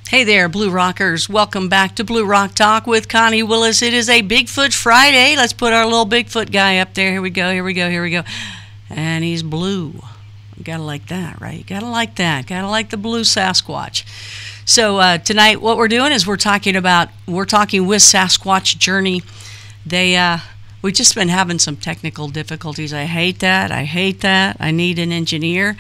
Hey there, Blue Rockers. Welcome back to Blue Rock Talk with Connie Willis. It is a BigFoot Friday. Let's put our little Bigfoot guy up there. Here we go, here we go, here we go. And he's blue. You gotta like that, right? You gotta like that. Gotta like the blue Sasquatch. So tonight what we're doing is we're talking with Sasquatch Journey. We've just been having some technical difficulties. I hate that. I need an engineer.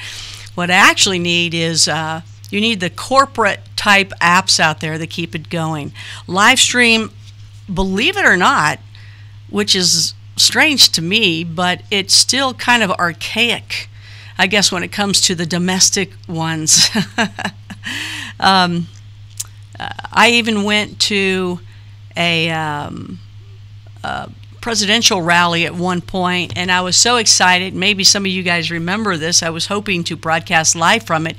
What I actually need is you need the corporate type apps out there that keep it going. Livestream, believe it or not, which is strange to me, but it's still kind of archaic, I guess, when it comes to the domestic ones. I even went to a presidential rally at one point, and I was so excited. Maybe some of you guys remember this. I was hoping to broadcast live from it,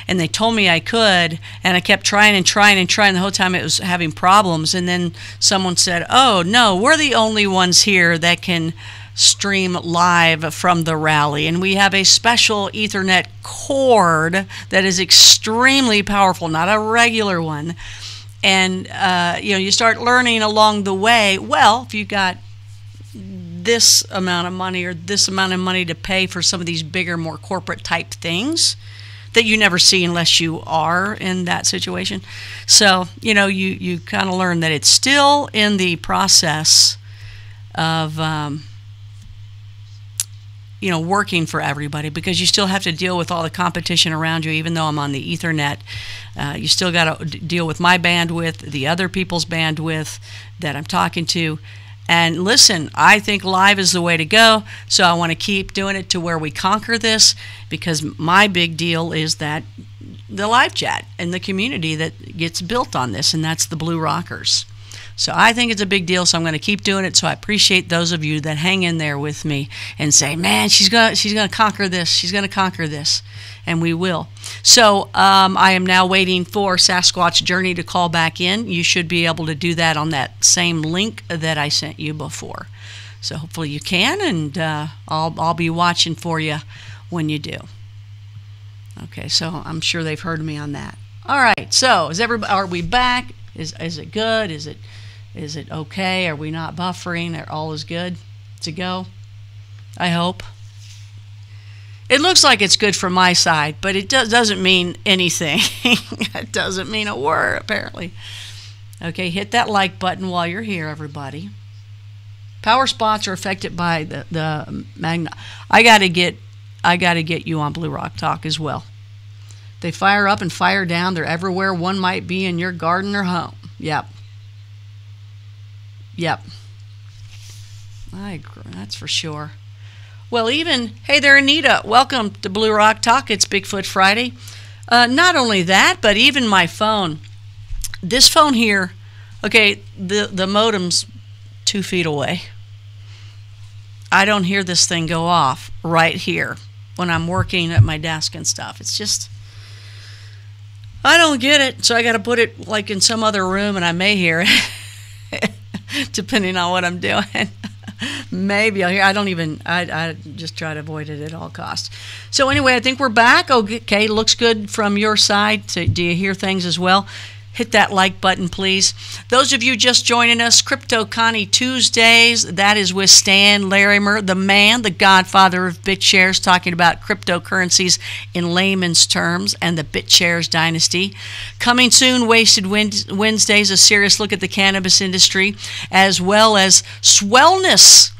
and they told me I could, and I kept trying the whole time it was having problems. And then someone said, oh no, we're the only ones here that can stream live from the rally, and we have a special Ethernet cord that is extremely powerful, not a regular one. And you start learning along the way, well, if you got this amount of money or this amount of money to pay for some of these bigger, more corporate type things that you never see unless you are in that situation. So, you kind of learn that it's still in the process of, working for everybody, because you still have to deal with all the competition around you. Even though I'm on the Ethernet, you still got to deal with my bandwidth, the other people's bandwidth that I'm talking to. And listen, I think live is the way to go, so I want to keep doing it to where we conquer this, because my big deal is that the live chat and the community that gets built on this, and that's the Blue Rockers. So I think it's a big deal, so I'm going to keep doing it. So I appreciate those of you that hang in there with me and say, man, she's going to conquer this. She's going to conquer this. And we will. So I am now waiting for Sasquatch Journey to call back in. You should be able to do that on that same link that I sent you before. So hopefully you can, and I'll be watching for you when you do. Okay, so I'm sure they've heard me on that. All right, so are we back? Is it good? Is it okay? Are we not buffering? Are all is good to go? I hope. It looks like it's good from my side, but it doesn't mean anything. It doesn't mean a word, apparently. Okay, hit that like button while you're here, everybody. Power spots are affected by the magnet. I gotta get you on Blue Rock Talk as well. They fire up and fire down. They're everywhere. One might be in your garden or home. Yep. I agree. That's for sure. Well, hey there, Anita. Welcome to Blue Rock Talk. It's BigFoot Friday. Not only that, but even my phone. This phone here, okay, the modem's 2 feet away. I don't hear this thing go off right here when I'm working at my desk and stuff. It's just, I don't get it. So I got to put it like in some other room, and I may hear it, depending on what I'm doing. Maybe I'll hear. I just try to avoid it at all costs. So anyway, I think we're back. Okay, looks good from your side. So do you hear things as well? Hit that like button, please. Those of you just joining us, Crypto Connie Tuesdays. That is with Stan Larimer, the man, the godfather of BitShares, talking about cryptocurrencies in layman's terms and the BitShares dynasty. Coming soon, Wasted Wednesdays, a serious look at the cannabis industry, as well as Swellness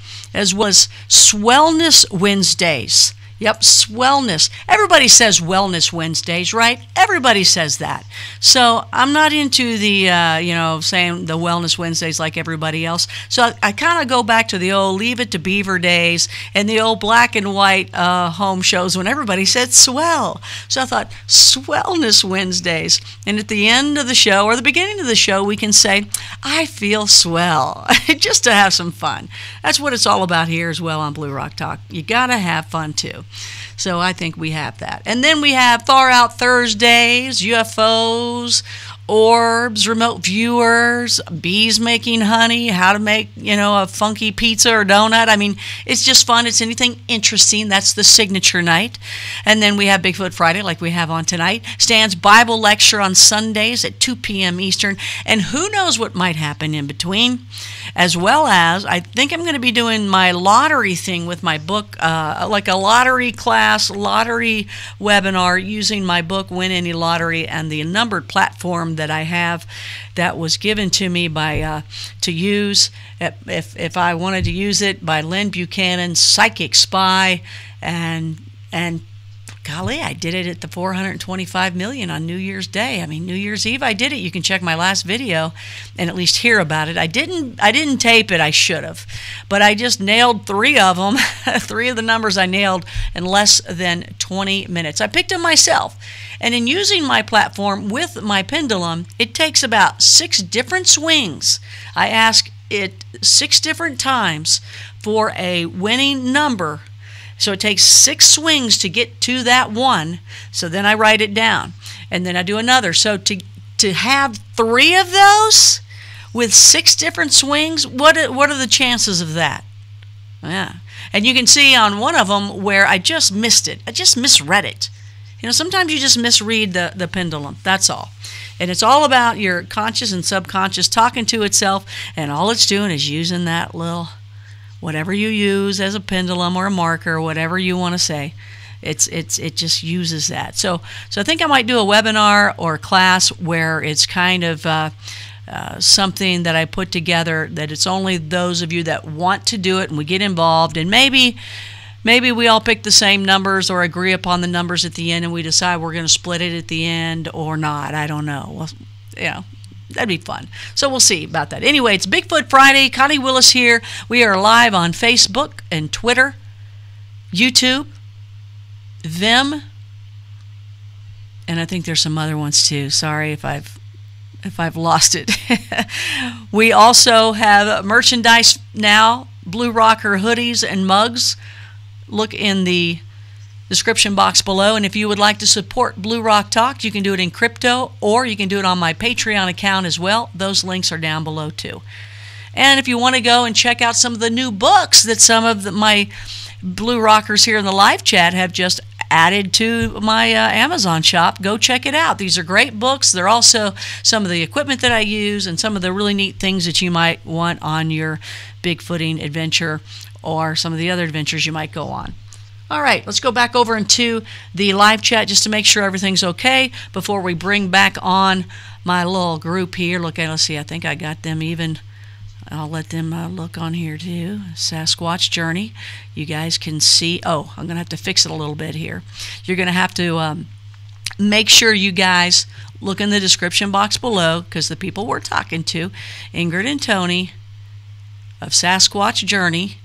Wednesdays. Yep, swellness. Everybody says Wellness Wednesdays, right? Everybody says that. So I'm not into the, saying the Wellness Wednesdays like everybody else. So I kind of go back to the old Leave It to Beaver days and the old black and white home shows when everybody said swell. So I thought, Swellness Wednesdays. And at the end of the show or the beginning of the show, we can say, I feel swell, just to have some fun. That's what it's all about here as well on Blue Rock Talk. You got to have fun too. So I think we have that. And then we have Far Out Thursdays, UFOs, orbs, remote viewers, bees making honey, how to make, a funky pizza or donut. I mean, it's just fun. It's anything interesting. That's the signature night. And then we have BigFoot Friday like we have on tonight. Stan's Bible lecture on Sundays at 2 p.m. Eastern. And who knows what might happen in between. As well as, I think I'm going to be doing my lottery thing with my book, like a lottery class, lottery webinar using my book, Win Any Lottery, and the numbered platform that I have that was given to me by to use if I wanted to use it by Lynn Buchanan, Psychic Spy, and golly, I did it at the 425 million on New Year's Day. I mean, New Year's Eve I did it. You can check my last video and at least hear about it. I didn't tape it. I should have. But I just nailed 3 of them. 3 of the numbers I nailed in less than 20 minutes. I picked them myself. And in using my platform with my pendulum, it takes about 6 different swings. I ask it 6 different times for a winning number. So it takes 6 swings to get to that one. So then I write it down. And then I do another. So to have 3 of those with 6 different swings, what are the chances of that? Yeah. And you can see on one of them where I just missed it. I just misread it. Sometimes you just misread the pendulum. That's all. And it's all about your conscious and subconscious talking to itself. And all it's doing is using that little, whatever you use as a pendulum or a marker, or whatever you want to say, it just uses that. So I think I might do a webinar or a class where it's kind of something that I put together that it's only those of you that want to do it and we get involved, and maybe we all pick the same numbers or agree upon the numbers at the end and we decide we're going to split it at the end or not. I don't know. Well, that'd be fun. So we'll see about that. Anyway, it's BigFoot Friday. Connie Willis here. We are live on Facebook and Twitter, YouTube, Vim, and I think there's some other ones too. Sorry if I've lost it. We also have merchandise now, Blue Rocker hoodies and mugs. Look in the description box below, and if you would like to support Blue Rock Talk, you can do it in crypto or you can do it on my Patreon account as well. Those links are down below too. And if you want to go and check out some of the new books that some of my Blue Rockers here in the live chat have just added to my Amazon shop, go check it out. These are great books. They're also some of the equipment that I use and some of the really neat things that you might want on your Bigfooting adventure or some of the other adventures you might go on. All right, let's go back over into the live chat just to make sure everything's okay before we bring back on my little group here. Let's see, I think I got them even. I'll let them look on here too. Sasquatch Journey. You guys can see. Oh, I'm going to have to fix it a little bit here. You're going to have to make sure you guys look in the description box below, because the people we're talking to, Ingrid and Tony of Sasquatch Journey,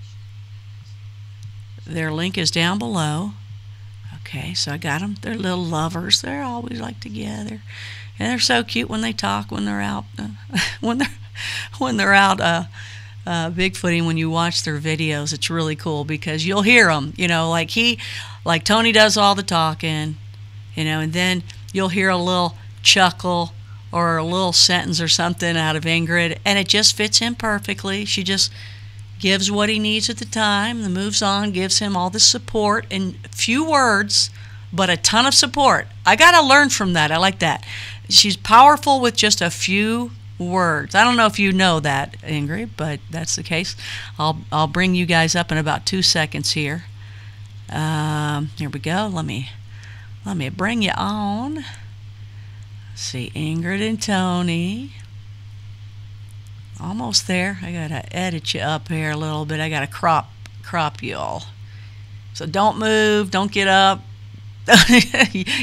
their link is down below. Okay, so I got them. They're little lovers. They're always like together, and they're so cute when they talk when they're out. When they're out Bigfooting. When you watch their videos, it's really cool because you'll hear them. Like Tony does all the talking, and then you'll hear a little chuckle or a little sentence or something out of Ingrid, and it just fits in perfectly. She just gives what he needs at the time, and moves on, gives him all the support in few words, but a ton of support. I got to learn from that. I like that. She's powerful with just a few words. I don't know if you know that, Ingrid, but that's the case. I'll bring you guys up in about 2 seconds here. Here we go. Let me bring you on. Let's see, Ingrid and Tony. Almost there. I gotta edit you up here a little bit. I gotta crop you all. So don't move, don't get up.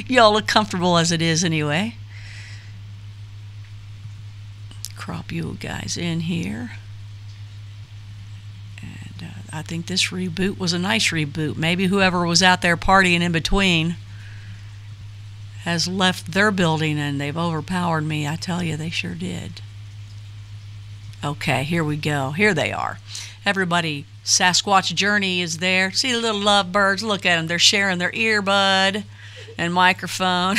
Y'all look comfortable as it is anyway. Crop you guys in here. And I think this reboot was a nice reboot. Maybe whoever was out there partying in between has left their building and they've overpowered me. I tell you, they sure did. Okay, here we go. Here they are. Everybody, Sasquatch Journey is there. See the little lovebirds? Look at them. They're sharing their earbud and microphone.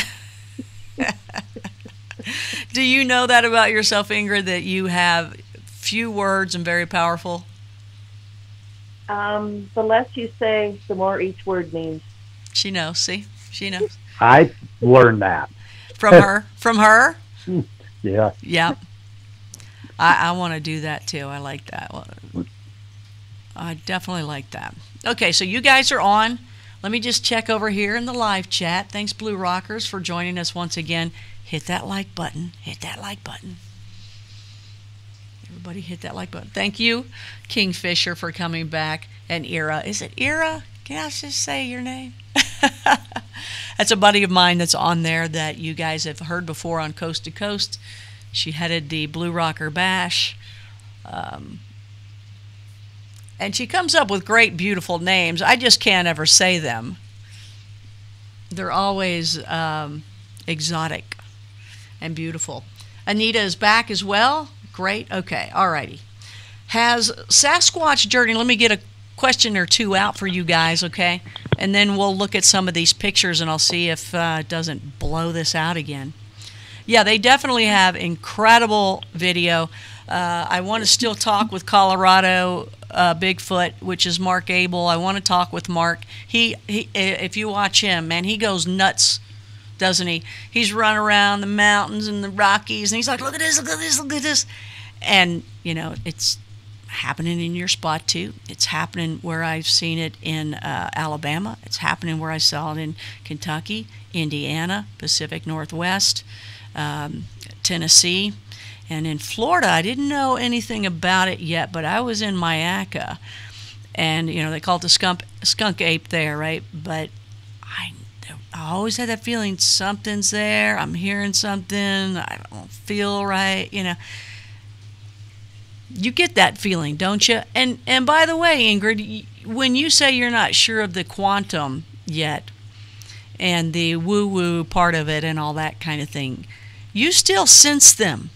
Do you know that about yourself, Ingrid, that you have few words and very powerful? The less you say, the more each word means. She knows. See? She knows. I learned that. From her? From her? Yeah. Yep. I want to do that too. I like that. I definitely like that. Okay, so you guys are on. Let me just check over here in the live chat. Thanks, Blue Rockers, for joining us once again. Hit that like button. Hit that like button. Everybody hit that like button. Thank you, Kingfisher, for coming back. And Ira. Is it Ira? Can I just say your name? That's a buddy of mine that's on there that you guys have heard before on Coast to Coast. She headed the Blue Rocker Bash. And she comes up with great, beautiful names. I just can't ever say them. They're always exotic and beautiful. Anita is back as well. Great. Okay. All righty. Has Sasquatch Journey, let me get a question or two out for you guys, okay? And then we'll look at some of these pictures and I'll see if it doesn't blow this out again. Yeah, they definitely have incredible video. I want to still talk with Colorado Bigfoot, which is Mark Abel. I want to talk with Mark. He if you watch him, man, he goes nuts, doesn't he? He's running around the mountains and the Rockies, and he's like, look at this, look at this, look at this. And, you know, it's happening in your spot, too. It's happening where I've seen it in Alabama. It's happening where I saw it in Kentucky, Indiana, Pacific Northwest, Tennessee. And in Florida, I didn't know anything about it yet, but I was in Mayaca, and, you know, they call it the skunk ape there, right? But I always had that feeling something's there. I'm hearing something. I don't feel right, you know. You get that feeling, don't you? And by the way, Ingrid, when you say you're not sure of the quantum yet and the woo-woo part of it and all that kind of thing, you still sense them.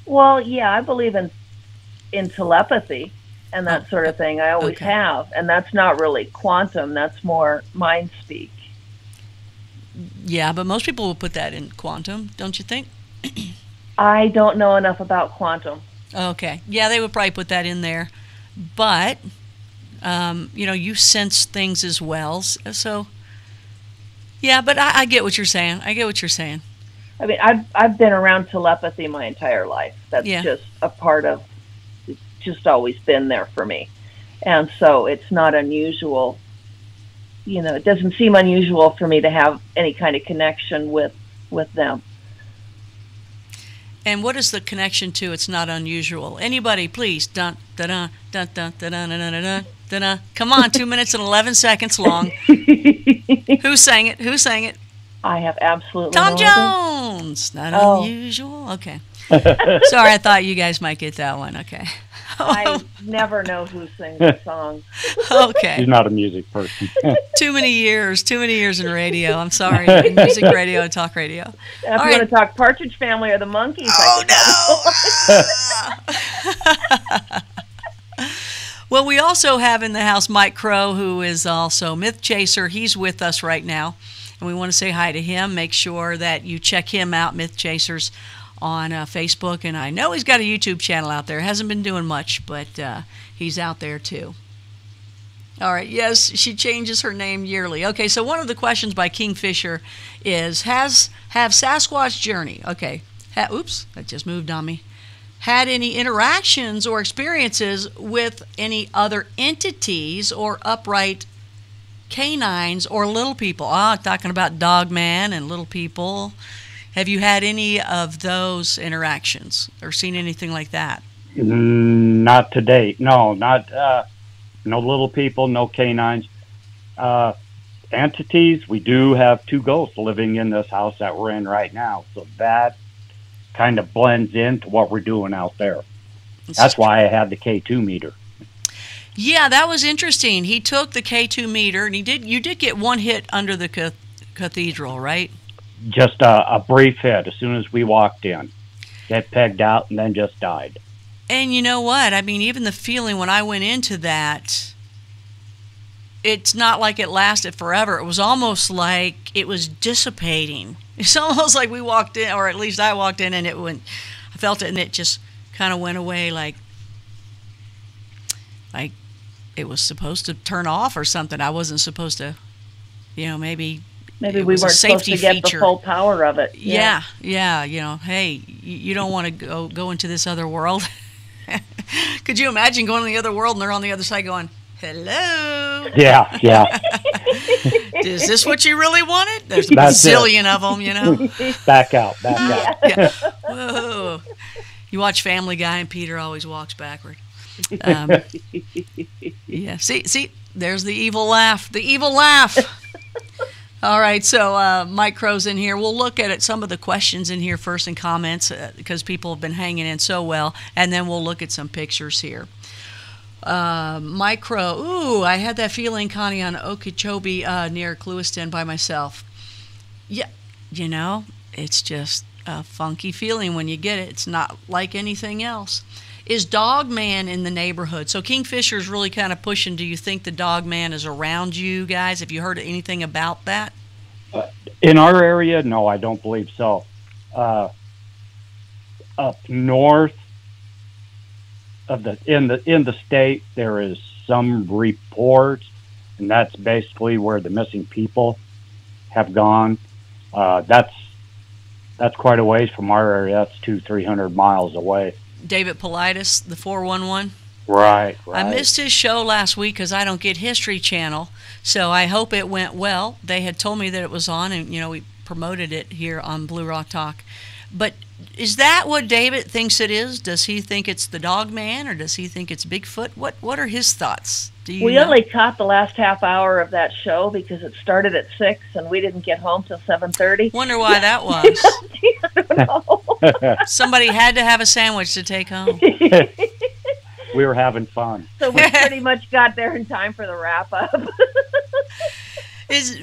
Well, yeah, I believe in telepathy and that sort of thing. I always have. And that's not really quantum. That's more mind speak. Yeah, but most people will put that in quantum, don't you think? I don't know enough about quantum. Okay. Yeah, they would probably put that in there. But, you know, you sense things as well. So, yeah, but I get what you're saying. I get what you're saying. I mean, I've been around telepathy my entire life. That's just a part of, it's just always been there for me. And so it's not unusual. You know, it doesn't seem unusual for me to have any kind of connection with them. And what is the connection to it's not unusual? Anybody, please. Dun, dun, dun, dun, dun, dun, dun, dun, dun, dun, dun. Come on, 2 minutes and 11 seconds long. Who sang it? Who sang it? I have absolutely Tom no Jones. Not unusual. Okay. Sorry, I thought you guys might get that one. Okay. I never know who sings the song. Okay. She's not a music person. Too many years in radio. I'm sorry. In music radio and talk radio. If you want to talk Partridge Family or the Monkees. Oh, no. Well, we also have in the house Mike Crow, who is also Myth Chaser. He's with us right now, and we want to say hi to him. Make sure that you check him out, Myth Chasers, on Facebook, and I know he's got a YouTube channel out there. Hasn't been doing much, but he's out there too. All right, yes, she changes her name yearly. Okay, so one of the questions by Kingfisher is, have Sasquatch Journey, okay, oops, that just moved on me, had any interactions or experiences with any other entities or upright canines or little people? Talking about dogman and little people. Have you had any of those interactions or seen anything like that? Not to date. No, not no little people, no canines. Entities, we do have 2 ghosts living in this house that we're in right now. So that kind of blends into what we're doing out there. That's why I had the K2 meter. Yeah, that was interesting. He took the K2 meter, and you did get one hit under the cathedral, right? Just a brief hit as soon as we walked in. Get pegged out and then just died. And you know what? I mean, even the feeling when I went into that, it's not like it lasted forever. It was almost like it was dissipating. It's almost like we walked in, or at least I walked in, and I felt it, and it just kind of went away like it was supposed to turn off or something. I wasn't supposed to, maybe we weren't supposed to get the full power of it. Yeah. Hey, you don't want to go into this other world. Could you imagine going to the other world and they're on the other side going, hello? Yeah. Is this what you really wanted? There's a bazillion of them, Back out. Yeah. Whoa. You watch Family Guy and Peter always walks backward. Yeah. See, there's the evil laugh. The evil laugh. All right, so Mike Crow's in here. We'll look at some of the questions in here first and comments because people have been hanging in so well, and then we'll look at some pictures here. Mike Crow, ooh, I had that feeling, Connie, on Okeechobee near Clewiston by myself. Yeah, it's just a funky feeling when you get it. It's not like anything else. Is Dogman in the neighborhood? So Kingfisher's really kind of pushing, do you think the Dogman is around you guys? Have you heard anything about that? In our area, no, I don't believe so. Up north of in the state, there is some reports, and that's basically where the missing people have gone. That's quite a ways from our area. That's 200-300 miles away. David Politis, the 411. Right. I missed his show last week because I don't get History Channel, so I hope it went well. They had told me that it was on, and we promoted it here on Blue Rock Talk. But is that what David thinks it is? Does he think it's the Dogman, or does he think it's Bigfoot? What are his thoughts? We only caught the last half hour of that show because it started at 6 and we didn't get home till 7:30. Wonder why that was. I don't know. Somebody had to have a sandwich to take home. We were having fun. So we pretty much got there in time for the wrap up.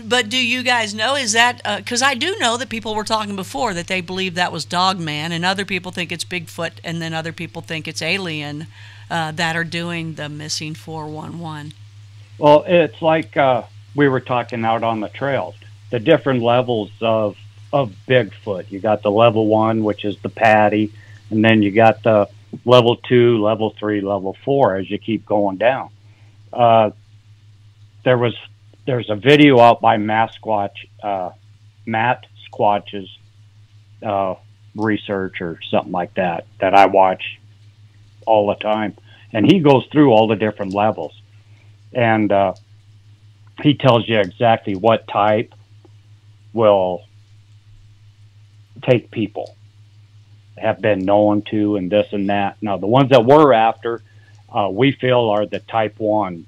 But do you guys know, is that, because I do know that people were talking before that they believe that was Dogman, and other people think it's Bigfoot, and then other people think it's alien that are doing the missing 411. Well, it's like we were talking out on the trails, the different levels of Bigfoot. You got the level 1, which is the patty, and then you got the level 2, level 3, level 4 as you keep going down. There's a video out by Matt Squatch's research or something like that I watch all the time, and he goes through all the different levels, and he tells you exactly what type will take people, have been known to, and this and that. Now, the ones that we're after, we feel are the type 1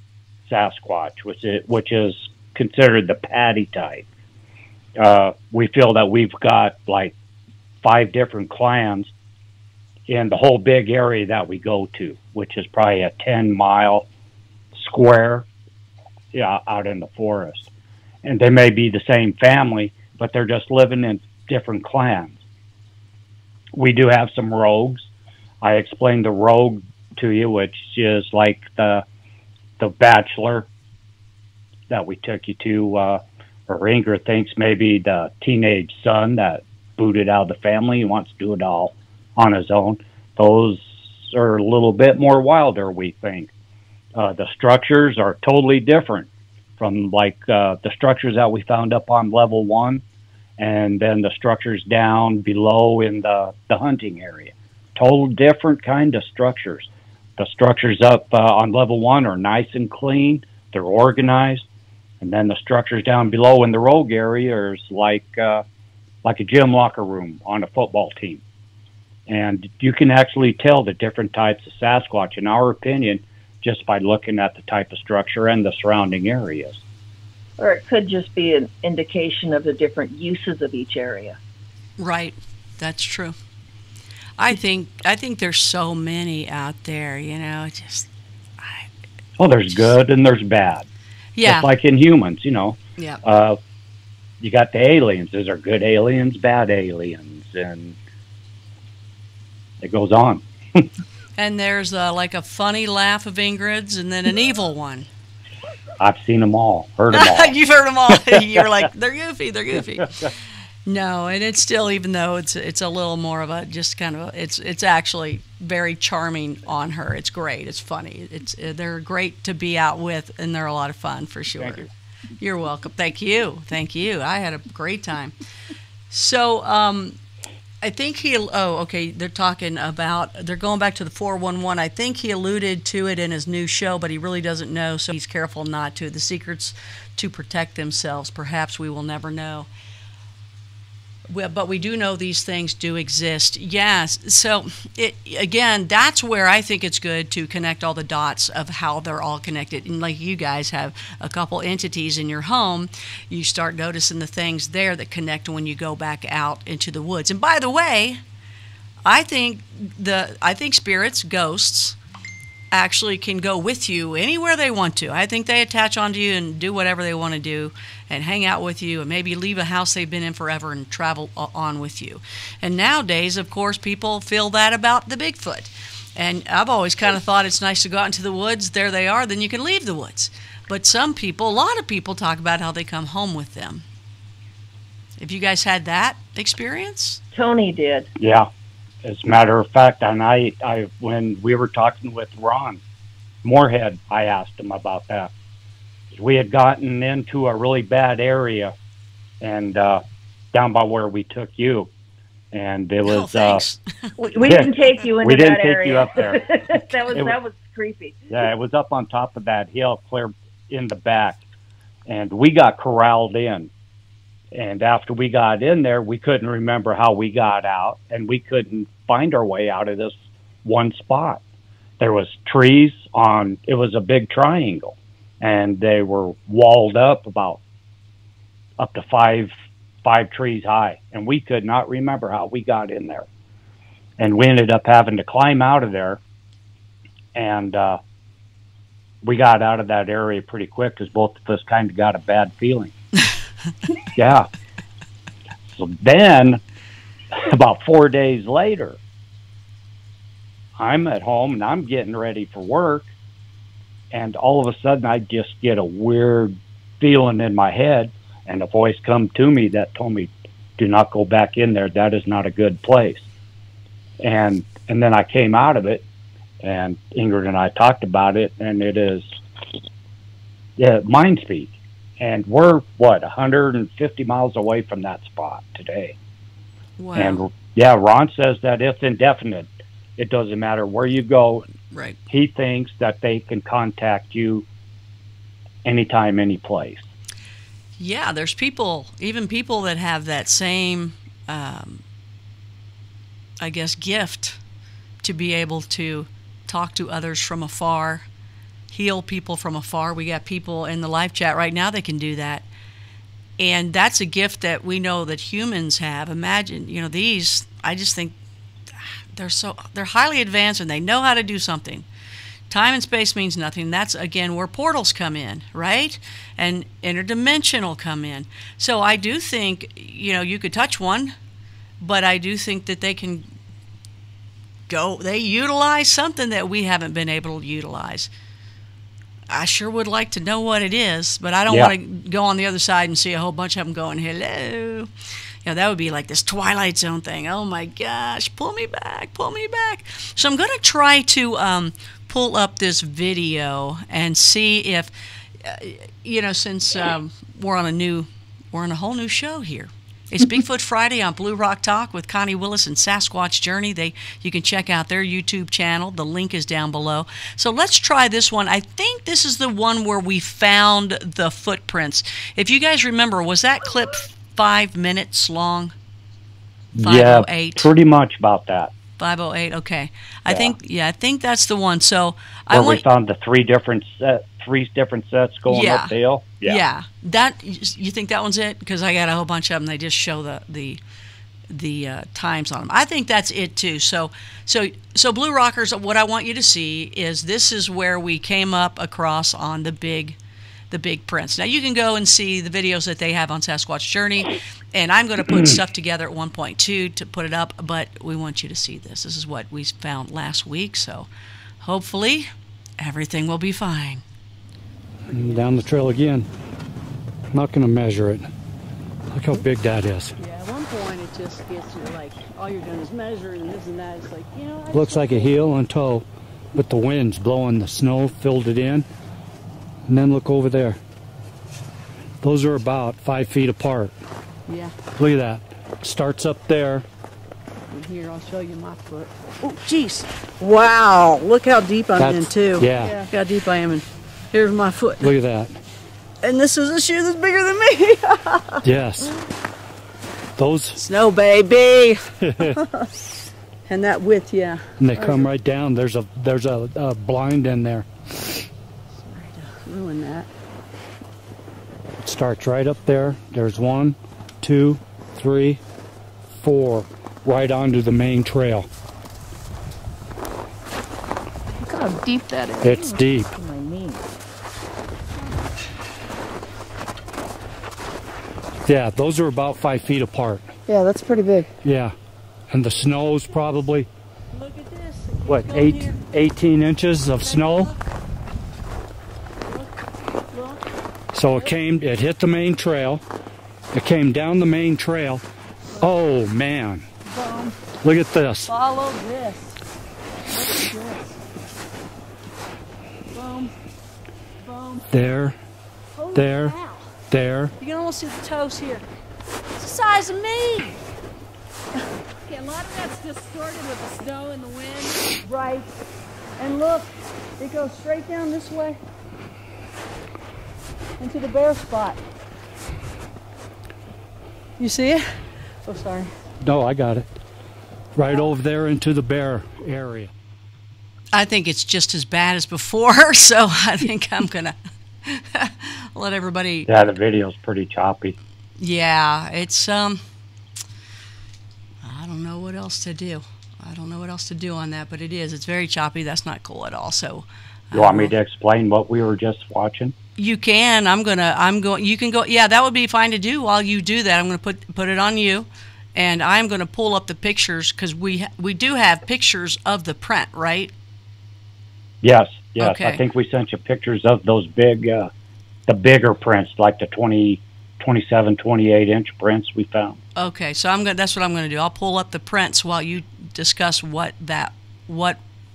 Sasquatch, which is considered the patty type. We feel that we've got like 5 different clans in the whole big area that we go to, which is probably a 10-mile square out in the forest. And they may be the same family, but they're just living in different clans. We do have some rogues. I explained the rogue to you, which is like the bachelor that we took you to, or Ingrid thinks maybe the teenage son that booted out of the family. He wants to do it all on his own. Those are a little bit more wilder, we think. The structures are totally different from like the structures that we found up on level 1, and then the structures down below in the hunting area. Total different kind of structures. The structures up on level 1 are nice and clean. They're organized. And then the structures down below in the rogue area is like a gym locker room on a football team. And you can actually tell the different types of Sasquatch, in our opinion, just by looking at the type of structure and the surrounding areas. Or it could just be an indication of the different uses of each area. Right. That's true. I think there's so many out there, you know, there's good and there's bad. Yeah. Just like in humans, you know. Yeah. You got the aliens. Is there good aliens, bad aliens? And it goes on. And there's like a funny laugh of Ingrid's and then an evil one. I've seen them all, heard them all. You've heard them all. You're like, they're goofy, they're goofy. No, and it's still, even though it's a little more of a just kind of it's actually very charming on her. It's great. It's funny. They're great to be out with, and they're a lot of fun for sure. Thank you. You're welcome. Thank you. Thank you. I had a great time. So I think they're talking about, they're going back to the 411. I think he alluded to it in his new show, but he really doesn't know, so he's careful not to. The secrets to protect themselves. Perhaps we will never know. But we do know these things do exist. Yes. So, again, that's where I think it's good to connect all the dots of how they're all connected. And like you guys have a couple entities in your home, you start noticing the things there that connect when you go back out into the woods. And by the way, I think spirits, ghosts, actually can go with you anywhere they want to. I think they attach onto you and do whatever they want to do and hang out with you and maybe leave a house they've been in forever and travel on with you. And nowadays, of course, people feel that about the Bigfoot. And I've always kind of thought it's nice to go out into the woods. There they are. Then you can leave the woods. But some people, a lot of people talk about how they come home with them. Have you guys had that experience? Tony did. Yeah. As a matter of fact, and I when we were talking with Ron Moorhead, I asked him about that. We had gotten into a really bad area, and down by where we took you, and it was. We didn't take you into that area. We didn't take you up there. that was creepy. Yeah, it was up on top of that hill, clear in the back, and we got corralled in. And after we got in there, we couldn't remember how we got out, and we couldn't find our way out of this one spot. There was trees it was a big triangle, and they were walled up up to five trees high, and we could not remember how we got in there. And we ended up having to climb out of there, and we got out of that area pretty quick because both of us kind of got a bad feeling. Yeah. So then, about 4 days later, I'm at home and I'm getting ready for work, and all of a sudden I just get a weird feeling in my head, and a voice come to me that told me, "Do not go back in there. That is not a good place." And then I came out of it, and Ingrid and I talked about it, and it is mind speak. And we're, 150 miles away from that spot today. Wow. And, yeah, Ron says that it's indefinite. It doesn't matter where you go. Right. He thinks that they can contact you anytime, any place. Yeah, there's even people that have that same, gift to be able to talk to others from afar, heal people from afar. We got people in the live chat right now that can do that. And that's a gift that we know that humans have. Imagine, these, I just think they're highly advanced and they know how to do something. Time and space means nothing. That's, again, where portals come in, right? And interdimensional come in. So I do think, you could touch one, but I do think that they can they utilize something that we haven't been able to utilize. I sure would like to know what it is, but I don't want to go on the other side and see a whole bunch of them going, hello. That would be like this Twilight Zone thing. Oh, my gosh, pull me back, pull me back. So I'm going to try to pull up this video and see if, since we're on a whole new show here. It's BigFoot Friday on Blue Rock Talk with Connie Willis and Sasquatch Journey. You can check out their YouTube channel. The link is down below. So let's try this one. I think this is the one where we found the footprints. If you guys remember, was that clip 5 minutes long? 508? Yeah, pretty much about that. 508, okay. I think that's the one. So we found the 3 different 3 different sets going up the hill. Yeah. That, you think that one's it? Because I got a whole bunch of them. They just show the times on them. I think that's it too. So Blue Rockers, what I want you to see is this is where we came up across on the big prints. Now you can go and see the videos that they have on Sasquatch Journey, and I'm going to put stuff together at one point too to put it up, but we want you to see this. This is what we found last week, so hopefully everything will be fine. And down the trail again. I'm not going to measure it. Look how big that is. Yeah, at one point it just gets you like, all you're doing is measuring this and that. It's like, you know. Looks like a heel and toe, but the wind's blowing the snow, filled it in. And then look over there. Those are about 5 feet apart. Yeah. Look at that. Starts up there. And here, I'll show you my foot. Oh, jeez. Wow. Look how deep I'm in, too. Yeah. Look how deep I am in. Here's my foot. Look at that. And this is a shoe that's bigger than me. Yes. Those. Snow, baby. And that width, yeah. And they come right down. There's a blind in there. Ruin that. It starts right up there. There's 1, 2, 3, 4, right onto the main trail. Look how deep that is. It's deep. My knee. Yeah, those are about 5 feet apart. Yeah, that's pretty big. Yeah, and the snow's probably, look at this. what, 18 inches of snow? So it hit the main trail. It came down the main trail. Oh man. Boom. Look at this. Follow this. Look at this. Boom. Boom. There. Holy There. cow. There. You can almost see the toes here. It's the size of me. Okay, a lot of that's distorted with the snow and the wind. Right. And look, it goes straight down this way into the bare spot. You see it? Oh, sorry. No, I got it. Right over there into the bare area. I think it's just as bad as before, so I think I'm going to let everybody... Yeah, the video's pretty choppy. Yeah, it's, I don't know what else to do. I don't know what else to do on that, but it is. It's very choppy. That's not cool at all, so... You want me to explain what we were just watching? You can. You can go. Yeah, that would be fine to do. While you do that, I'm going to put it on you, and I'm going to pull up the pictures because we do have pictures of the print, right? Yes. Okay. I think we sent you pictures of those big, the bigger prints, like the 27, 28 inch prints we found. Okay, so that's what I'm going to do. I'll pull up the prints while you discuss what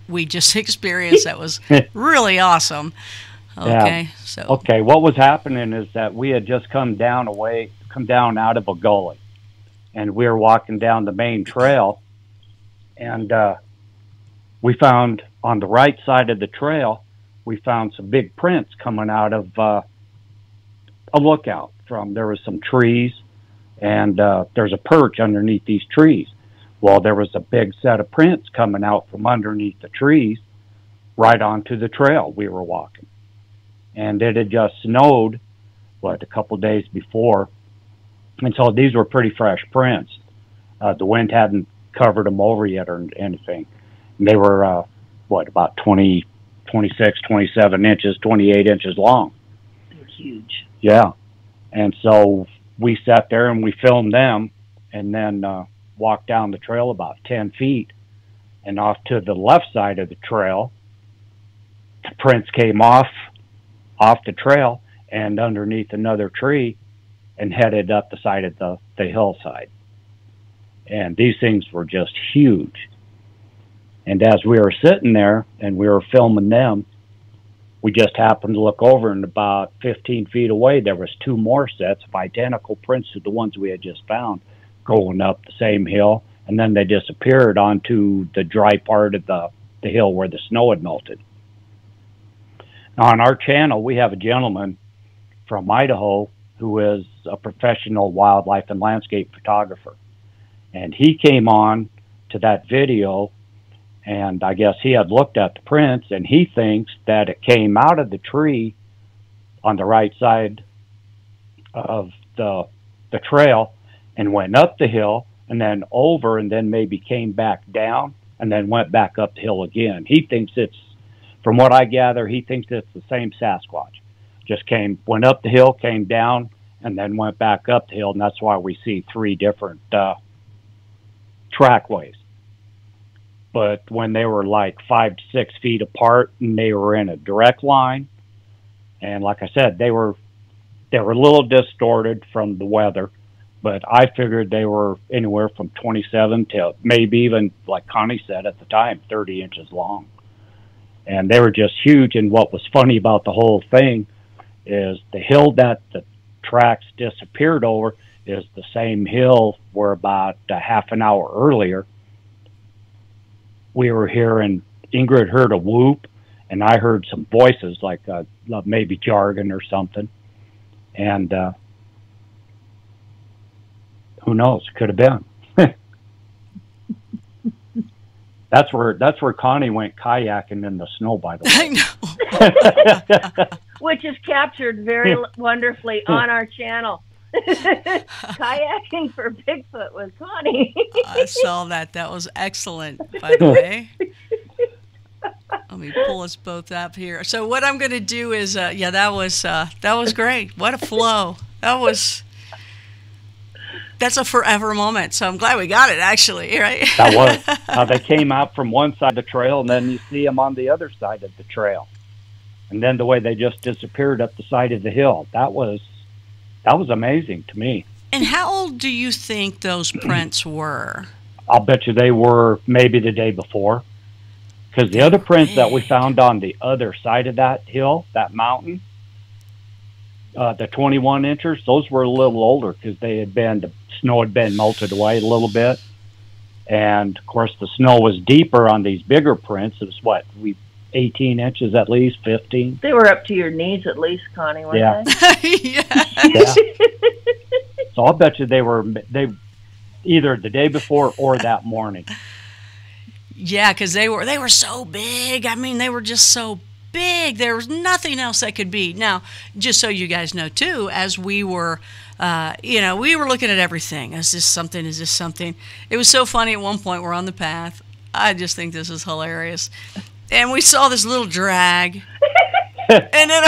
we just experienced. That was really awesome. Okay, yeah. so. Okay, what was happening is that we had just come down out of a gully, and we were walking down the main trail, and we found on the right side of the trail, we found some big prints coming out of a lookout there was some trees, and there's a perch underneath these trees. Well, there was a big set of prints coming out from underneath the trees right onto the trail we were walking. And it had just snowed, a couple days before. And so these were pretty fresh prints. The wind hadn't covered them over yet or anything. And they were, about 20, 26, 27 inches, 28 inches long. They're huge. Yeah. And so we sat there and we filmed them, and then walked down the trail about 10 feet. And off to the left side of the trail, the prints came off the trail and underneath another tree and headed up the side of the hillside. And these things were just huge. And as we were sitting there and we were filming them, we just happened to look over, and about 15 feet away, there was 2 more sets of identical prints to the ones we had just found going up the same hill. And then they disappeared onto the dry part of the hill where the snow had melted. Now, on our channel, we have a gentleman from Idaho who is a professional wildlife and landscape photographer. And he came on to that video And I guess he had looked at the prints, and he thinks that it came out of the tree on the right side of the trail and went up the hill and then over, and then maybe came back down and then went back up the hill again. He thinks it's, from what I gather, he thinks it's the same Sasquatch. Just went up the hill, came down, and then went back up the hill, and that's why we see 3 different trackways. But when they were like 5 to 6 feet apart and they were in a direct line, and like I said, they were a little distorted from the weather, but I figured they were anywhere from 27 to maybe even, like Connie said at the time, 30 inches long. And they were just huge. And what was funny about the whole thing is the hill that the tracks disappeared over is the same hill where about a half an hour earlier we were here, and Ingrid heard a whoop, and I heard some voices, like maybe jargon or something. And who knows? Could have been. That's where Connie went kayaking in the snow, by the way. I know. Which is captured very wonderfully on our channel. Kayaking for Bigfoot with Connie. I saw that. That was excellent, by the way. Let me pull us both up here. So what I'm going to do is, yeah, that was great. What a flow. That's a forever moment. So I'm glad we got it, actually, right? That was. They came out from one side of the trail, and then you see them on the other side of the trail. And then the way they just disappeared up the side of the hill. That was amazing to me. And how old do you think those prints were? I'll bet you they were maybe the day before. Because the other prints that we found on the other side of that hill, that mountain, the 21 inches, those were a little older because the snow had been melted away a little bit. And, of course, the snow was deeper on these bigger prints. It was 18 inches at least, 15. They were up to your knees at least, Connie, weren't they? Yeah. So I'll bet you they either the day before or that morning. Yeah, because they were so big. I mean, they were just so big. There was nothing else that could be. Now, just so you guys know, too, as we were, we were looking at everything. Is this something? Is this something? It was so funny at one point. We're on the path. I just think this is hilarious. And we saw this little drag. And then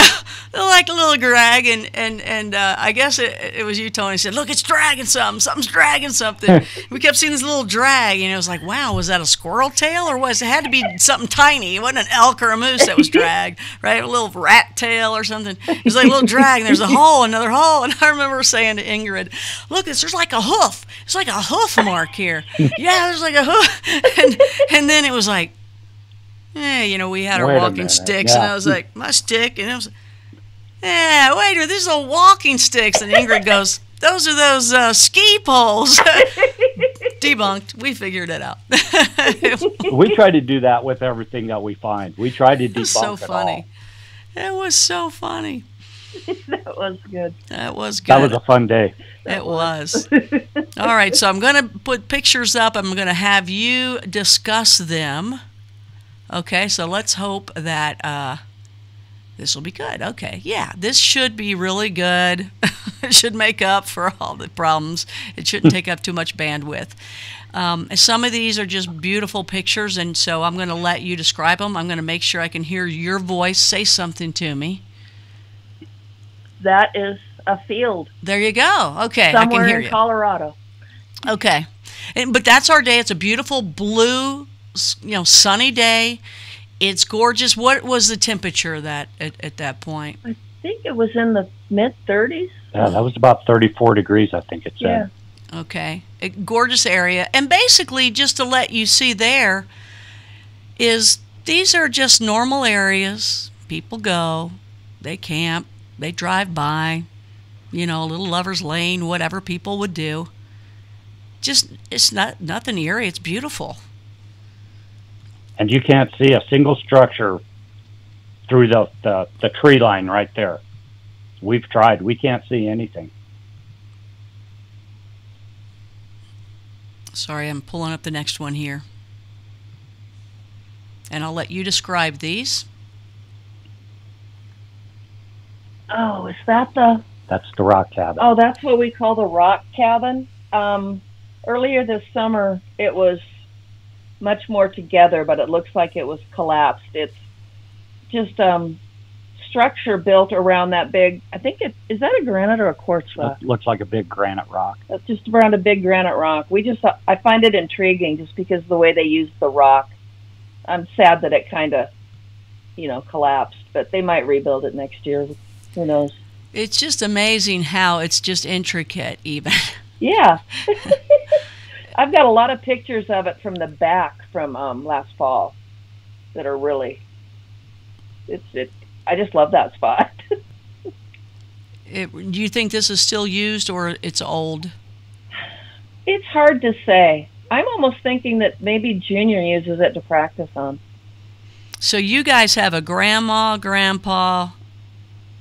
like a little drag, and I guess it was you, Tony, said, look, it's dragging something. Something's dragging something. We kept seeing this little drag, and it was like, wow, was that a squirrel tail? Or it had to be something tiny. It wasn't an elk or a moose that was dragged, right? A little rat tail or something. It was like a little drag, and there's a hole, another hole. And I remember saying to Ingrid, look, there's like a hoof. It's like a hoof mark here. Yeah, there's like a hoof. And then it was like, we had our walking sticks, and I was like, my stick, and it was, wait a minute, these are walking sticks. And Ingrid goes, those are those ski poles. Debunked. We figured it out. We try to do that with everything that we find. We try to debunk it was so it funny. all. It was so funny. That was good. That was good. That was a fun day. It was. All right, so I'm going to put pictures up. I'm going to have you discuss them. Okay, so let's hope that this will be good. Okay, yeah, this should be really good. It should make up for all the problems. It shouldn't take up too much bandwidth. Some of these are just beautiful pictures, and so I'm going to let you describe them. I'm going to make sure I can hear your voice say something to me. That is a field. There you go. Okay, somewhere I can hear in you. Colorado. Okay, but that's our day. It's a beautiful blue, sunny day. It's gorgeous. What was the temperature at that point? I think it was in the mid-30s. Yeah, that was about 34 degrees, I think it said. Yeah. Okay. A gorgeous area. And basically, just to let you see there, is these are just normal areas. People go, they camp, they drive by, a little lover's lane, whatever people would do. Just, it's nothing eerie. It's beautiful. And you can't see a single structure through the tree line right there. We've tried. We can't see anything. Sorry, I'm pulling up the next one here. And I'll let you describe these. Oh, is that the... That's the rock cabin. Oh, that's what we call the rock cabin. Earlier this summer, it was much more together, but it looks like it was collapsed. It's just structure built around that big, I think is that a granite or a quartz rock? It looks like a big granite rock. It's just around a big granite rock. I find it intriguing just because of the way they use the rock. I'm sad that it kind of, collapsed, but they might rebuild it next year. Who knows? It's just amazing how it's just intricate, even. Yeah. I've got a lot of pictures of it from the back from last fall that are really, I just love that spot. Do you think this is still used or it's old? It's hard to say. I'm almost thinking that maybe Junior uses it to practice on. So you guys have a grandma, grandpa,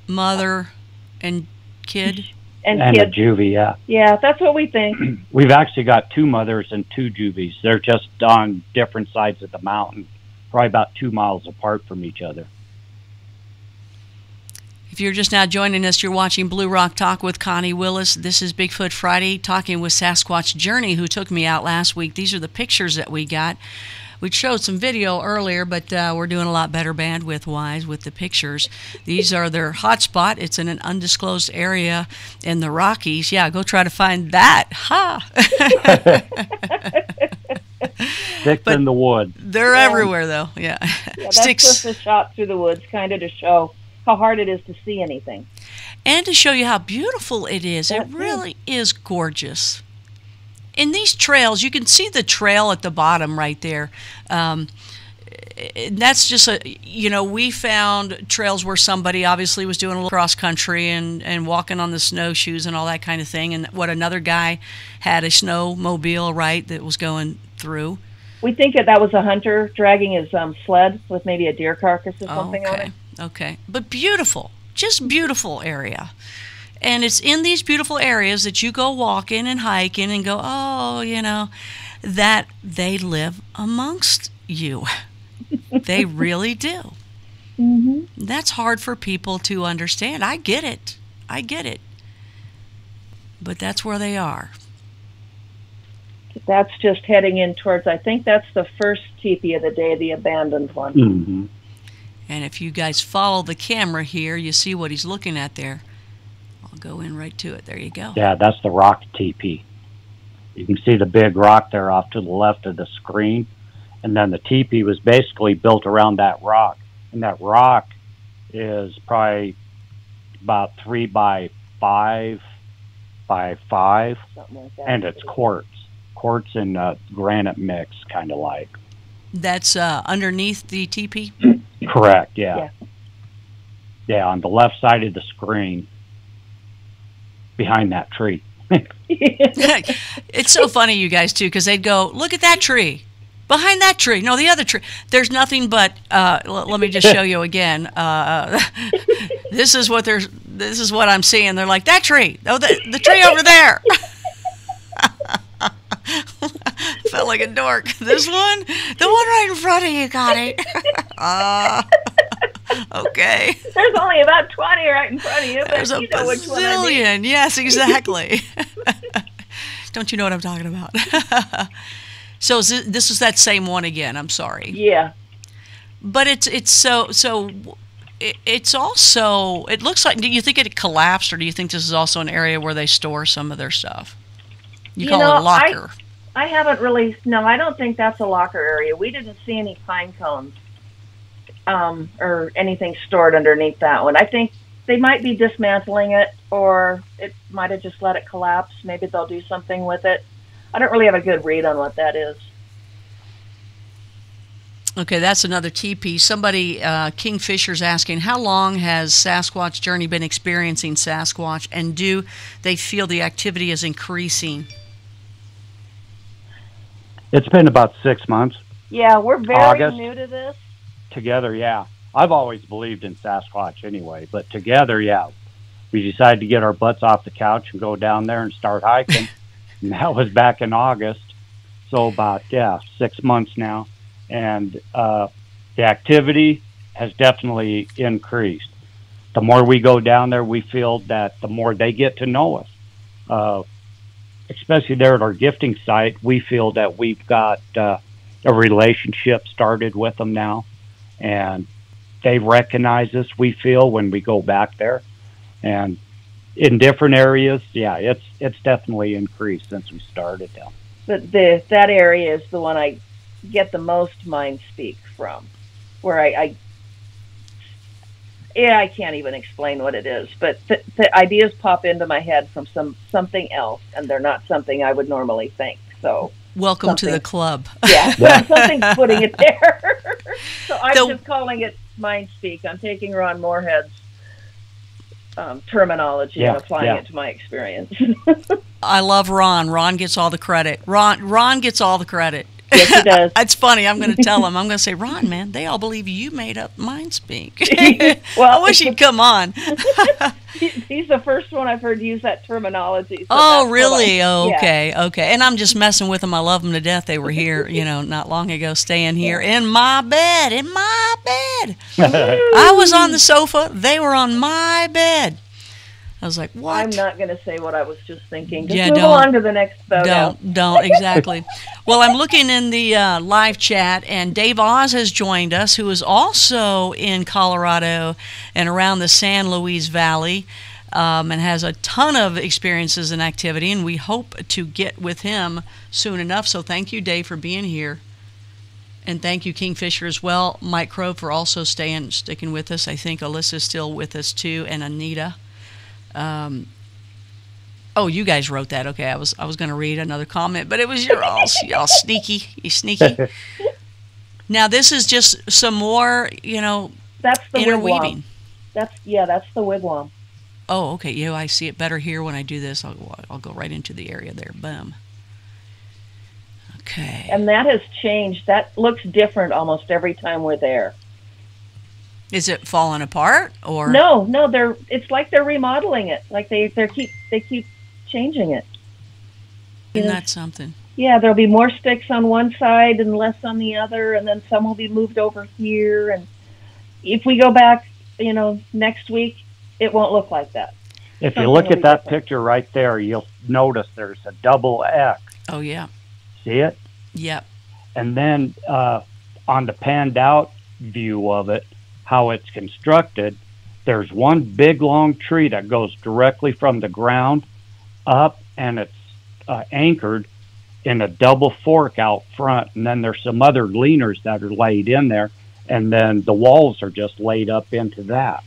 mother, and kid? And a kids. juvie, yeah. Yeah, that's what we think. We've actually got 2 mothers and 2 juvies. They're just on different sides of the mountain, probably about 2 miles apart from each other. If you're just now joining us, you're watching Blue Rock Talk with Connie Willis. This is BigFoot Friday, talking with Sasquatch Journey, who took me out last week. These are the pictures that we got. We showed some video earlier, but we're doing a lot better bandwidth-wise with the pictures. These are their hotspot. It's in an undisclosed area in the Rockies. Yeah, go try to find that. Ha! Sticks in the woods. They're everywhere, though. Yeah. That's just a shot through the woods, kind of to show how hard it is to see anything. And to show you how beautiful it is. It really is gorgeous. In these trails, you can see the trail at the bottom right there. That's just we found trails where somebody obviously was doing a little cross country and walking on the snowshoes and all that kind of thing. And another guy had a snowmobile, right, that was going through. We think that was a hunter dragging his sled with maybe a deer carcass or something on it. Okay. But beautiful, just beautiful area. And it's in these beautiful areas that you go walking and hiking and go, that they live amongst you. They really do. Mm-hmm. That's hard for people to understand. I get it. But that's where they are. That's just heading in towards, I think that's the first teepee of the day, the abandoned one. Mm-hmm. And if you guys follow the camera here, you see what he's looking at there. I'll go in right to it. There you go. Yeah, that's the rock teepee. You can see the big rock there off to the left of the screen. And then the teepee was basically built around that rock. And that rock is probably about 3 by 5 by 5. Something like that. And it's quartz and granite mix, kind of like. That's underneath the teepee? Correct, yeah. Yeah, on the left side of the screen, behind that tree. It's so funny, you guys, too, because they'd go, look at that tree. Behind that tree. No, the other tree. There's nothing but, let me just show you again. This is what I'm seeing. They're like, that tree. Oh, the tree over there. Felt like a dork. This one? The one right in front of you, Connie. Okay. There's only about 20 right in front of you, but There's a bazillion. Yes, exactly. Don't you know what I'm talking about? So this is that same one again. I'm sorry. Yeah. But it's also, it looks like, do you think it collapsed, or do you think this is also an area where they store some of their stuff? You call it a locker. I haven't really, no, I don't think that's a locker area. We didn't see any pine cones or anything stored underneath that one. I think they might be dismantling it, or it might have just let it collapse. Maybe they'll do something with it. I don't really have a good read on what that is. Okay, that's another teepee. Somebody, Kingfisher's asking, how long has Sasquatch Journey been experiencing Sasquatch, and do they feel the activity is increasing? It's been about 6 months. Yeah, we're very August. new to this. Together, yeah. I've always believed in Sasquatch anyway, but together, yeah. We decided to get our butts off the couch and go down there and start hiking. And that was back in August. So about, 6 months now. And the activity has definitely increased. The more we go down there, we feel that the more they get to know us. Especially there at our gifting site, we feel that we've got a relationship started with them now, and they recognize us, we feel, when we go back there. And in different areas, yeah, it's definitely increased since we started now. But that area is the one I get the most mind speak from, where I can't even explain what it is, but the ideas pop into my head from something else, and they're not something I would normally think. So welcome to the club. Yeah, something's putting it there. So I'm just calling it mind speak. I'm taking Ron Moorhead's terminology and applying it to my experience. I love Ron. Ron gets all the credit. Ron gets all the credit. Yes, he does. It's funny. I'm going to tell him. I'm going to say, Ron, man, they all believe you made up mind speak. Well, I wish he'd come on. He's the first one I've heard use that terminology. So oh, really? Okay. And I'm just messing with them. I love them to death. They were here, not long ago, staying here in my bed. I was on the sofa. They were on my bed. I was like, what? I'm not going to say what I was just thinking. Just move along to the next photo. Don't, exactly. Well, I'm looking in the live chat, and Dave Oz has joined us, who is also in Colorado and around the San Luis Valley, and has a ton of experiences and activity, and we hope to get with him soon enough. So thank you, Dave, for being here. And thank you, Kingfisher, as well. Mike Crow for also sticking with us. I think Alyssa's still with us, too, and Anita. You guys wrote that. Okay, I was going to read another comment, but it was y'all sneaky. You sneaky. Now this is just some more, that's the interweaving. Wigwam. That's the wigwam. Oh, okay. Yeah, I see it better here when I do this. I'll go right into the area there. Boom. Okay. And that has changed. That looks different almost every time we're there. Is it falling apart or no? It's like they're remodeling it. Like they keep changing it. Isn't that something? Yeah, there'll be more sticks on one side and less on the other, and then some will be moved over here. And if we go back, next week, it won't look like that. If you look at that picture right there, you'll notice there's a double X. Oh yeah. See it? Yep. And then on the panned out view of it, how it's constructed, there's one big long tree that goes directly from the ground up, and it's anchored in a double fork out front, and then there's some other leaners that are laid in there, and then the walls are just laid up into that.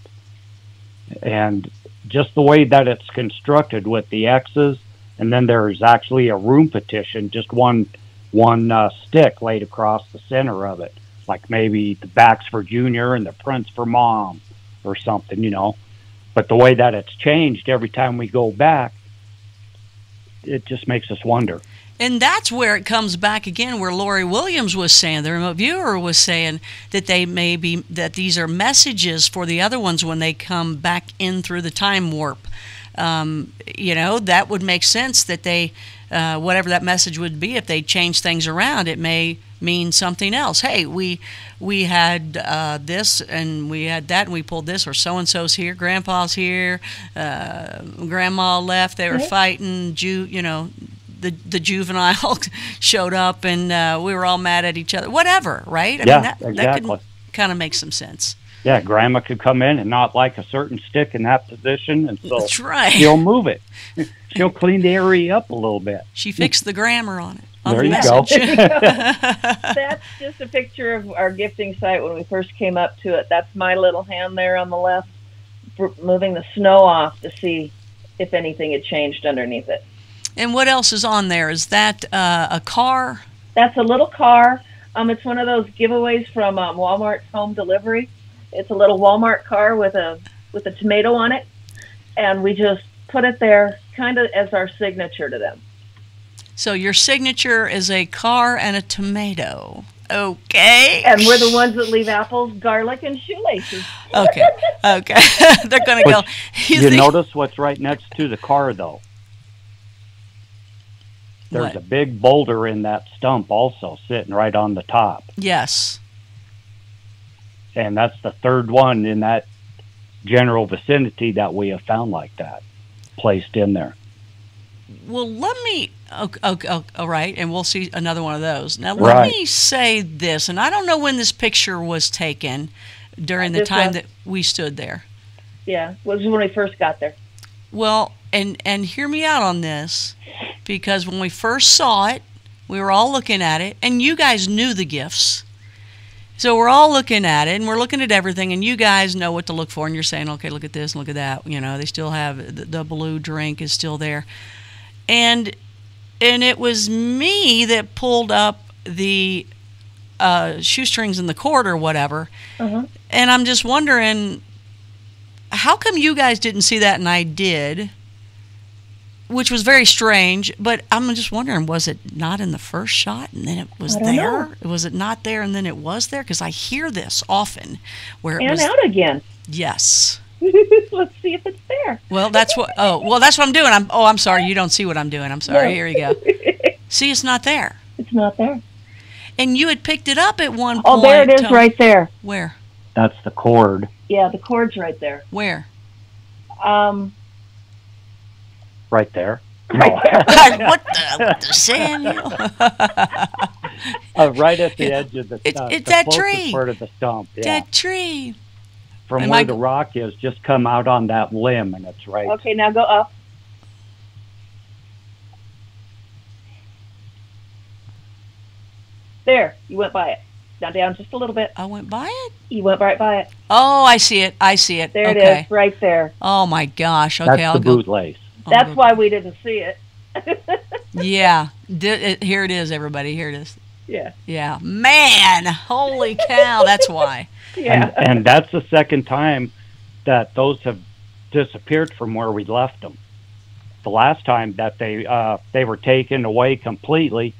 And just the way that it's constructed with the X's, and then there's actually a room partition, just one stick laid across the center of it, like maybe the back's for Junior and the front's for Mom or something, But the way that it's changed every time we go back, it just makes us wonder. And that's where it comes back again, where Lori Williams was saying, the remote viewer was saying that that these are messages for the other ones when they come back in through the time warp. That would make sense that they, whatever that message would be, if they change things around, it may mean something else. Hey, we had this and we had that and we pulled this, or so-and-so's here, Grandpa's here, Grandma left, they were fighting, the juvenile showed up and we were all mad at each other, whatever, right? I mean, exactly. That could kind of make some sense. Yeah, Grandma could come in and not like a certain stick in that position, and so that's right. She'll move it. She'll clean the area up a little bit. She fixed the grammar on it. There you go. That's just a picture of our gifting site when we first came up to it. That's my little hand there on the left, moving the snow off to see if anything had changed underneath it. And what else is on there? Is that a car? That's a little car. It's one of those giveaways from Walmart's home delivery. It's a little Walmart car with a tomato on it, and we just put it there kind of as our signature to them. So your signature is a car and a tomato. Okay. And we're the ones that leave apples, garlic, and shoelaces. Okay. They're going to go. You notice what's right next to the car, though? There's a big boulder in that stump also, sitting right on the top. Yes. And that's the third one in that general vicinity that we have found like that, placed in there. Well, let me, all right, and we'll see another one of those. Now, let me say this, and I don't know when this picture was taken during the time that we stood there. Yeah, it was when we first got there. Well, and hear me out on this, because when we first saw it, we were all looking at it, and you guys knew the gifts. So we're all looking at it, and we're looking at everything, and you guys know what to look for, and you're saying, okay, look at this and look at that. You know, they still have, the blue drink is still there. And it was me that pulled up the shoestrings in the cord or whatever. And I'm just wondering, how come you guys didn't see that and I did? Which was very strange, but I'm just wondering, was it not in the first shot and then it was there? Was it not there and then it was there? Because I hear this often. Where it was out again. Yes. Let's see if it's there. Well, that's what. Oh, well, that's what I'm doing. I'm sorry. You don't see what I'm doing. I'm sorry. No. Here you go. See, it's not there. It's not there. And you had picked it up at one point. Oh, there it is, right there. Where? That's the cord. Yeah, the cord's right there. Where? Right there. What the Samuel? Right at the edge of the stump. It's that tree. Part of the stump. Yeah. That tree. From where the rock is, just come out on that limb, and it's right. Okay, now go up. There, you went by it. Now down just a little bit. I went by it? You went right by it. Oh, I see it. I see it. There it is, right there. Oh, my gosh. Okay, That's the bootlace. That's why we didn't see it. Yeah. Here it is, everybody. Here it is. Yeah. Yeah. Man, holy cow, that's why. Yeah. And that's the second time that those have disappeared from where we left them. The last time that they were taken away completely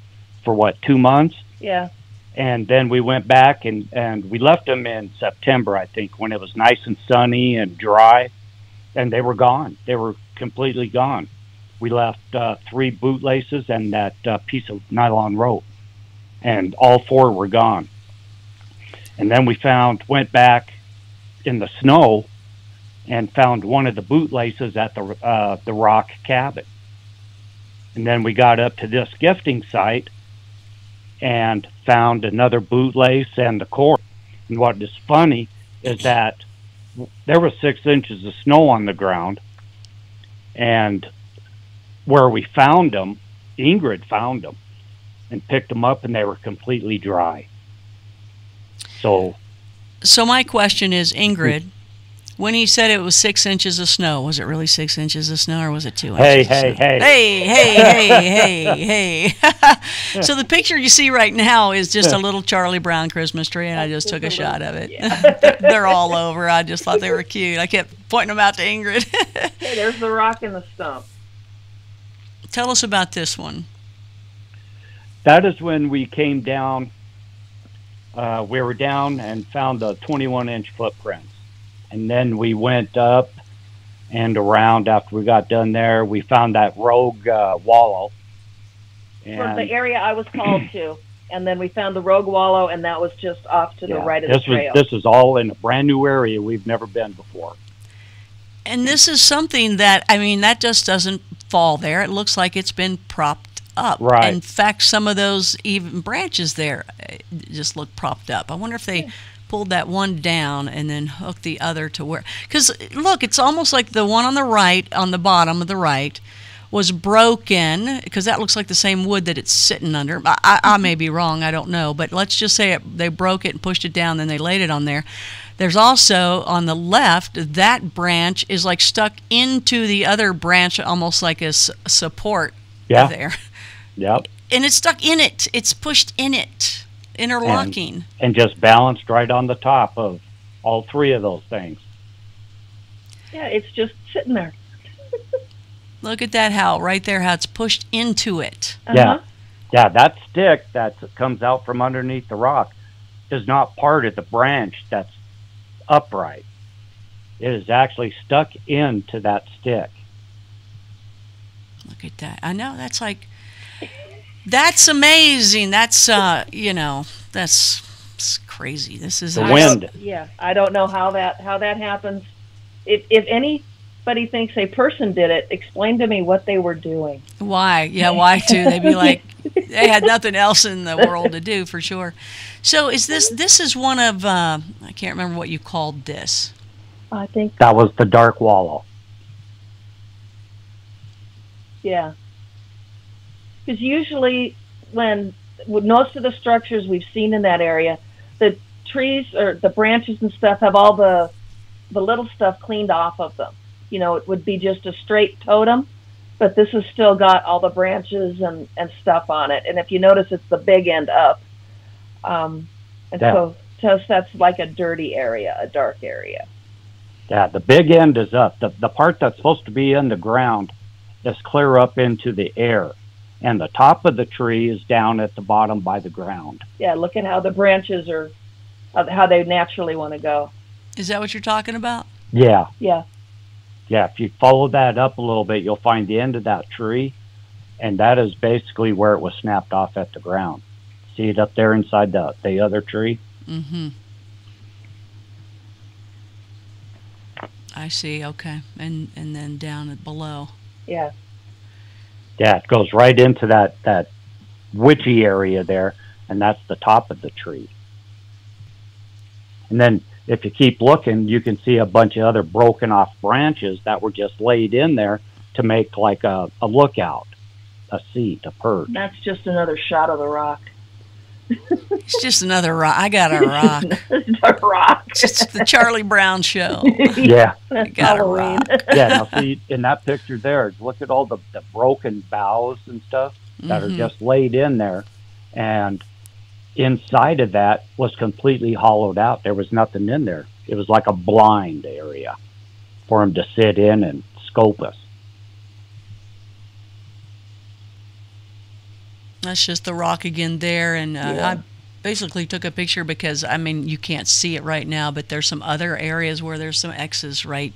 for 2 months? Yeah. And then we went back and we left them in September, I think, when it was nice and sunny and dry, and they were gone. They were completely gone. We left 3 bootlaces and that piece of nylon rope, and all 4 were gone. And then we went back in the snow and found one of the bootlaces at the rock cabin. And then we got up to this gifting site and found another bootlace and the cord. And what is funny is that there was 6 inches of snow on the ground, and where we found them, Ingrid found them and picked them up, and they were completely dry. So my question is, Ingrid, when he said it was 6 inches of snow, was it really 6 inches of snow, or was it 2 inches? Hey. So the picture you see right now is just a little Charlie Brown Christmas tree, and I just took a shot of it. Yeah. They're all over. I just thought they were cute. I kept pointing them out to Ingrid. Hey, there's the rock and the stump. Tell us about this one. That is when we came down. We were down and found the 21-inch footprints. And then we went up and around. After we got done there, we found that rogue wallow. For the area I was called to. And then we found the rogue wallow, and that was just off to the right of the trail. This is all in a brand new area we've never been before. And this is something that, I mean, that just doesn't fall there. It looks like it's been propped up. Right. In fact, some of those even branches there just look propped up. I wonder if they pulled that one down and then hooked the other to where, because look, it's almost like the one on the right, on the bottom of the right, was broken, because that looks like the same wood that it's sitting under. I may be wrong, I don't know, but let's just say they broke it and pushed it down, then they laid it on there. There's also, on the left, that branch is like stuck into the other branch, almost like a support there. Yep. And it's stuck in it. It's pushed in it, interlocking. And just balanced right on the top of all 3 of those things. Yeah, it's just sitting there. Look at that, right there, how it's pushed into it. Yeah. Yeah, that stick that comes out from underneath the rock is not part of the branch that's upright. It is actually stuck into that stick. Look at that. I know, that's amazing. That's, that's It's crazy. This is the wind. I don't know how that happens. If anybody thinks a person did it, explain to me what they were doing. Why? Yeah, why too? They'd be like, they had nothing else in the world to do, for sure. So this is one of, I can't remember what you called this. I think that was the Dark Wallow. Yeah. Because usually when most of the structures we've seen in that area, the trees or the branches and stuff have all the little stuff cleaned off of them. You know, it would be just a straight totem, but this has still got all the branches and stuff on it. And if you notice, it's the big end up. So that's like a dirty area, a dark area. Yeah, the big end is up. The part that's supposed to be in the ground is clear up into the air. And the top of the tree is down at the bottom by the ground. Yeah, look at how the branches are, how they naturally want to go. Is that what you're talking about? Yeah. Yeah. Yeah, if you follow that up a little bit, you'll find the end of that tree, and that is basically where it was snapped off at the ground. See it up there inside the other tree? Mm-hmm. I see, okay. And then down below. Yeah. Yeah, it goes right into that witchy area there, and that's the top of the tree. And then if you keep looking, you can see a bunch of other broken off branches that were just laid in there to make like a lookout, a seat, a perch. That's just another shot of the rock. It's just another rock. I got a rock. A rock. It's the Charlie Brown show. Yeah. I got a rock. Yeah, now see, in that picture there, look at all the broken boughs and stuff that are just laid in there. And inside of that was completely hollowed out. There was nothing in there. It was like a blind area for him to sit in and scope us. That's just the rock again there, and I basically took a picture because, I mean, you can't see it right now, but there's some other areas where there's some X's right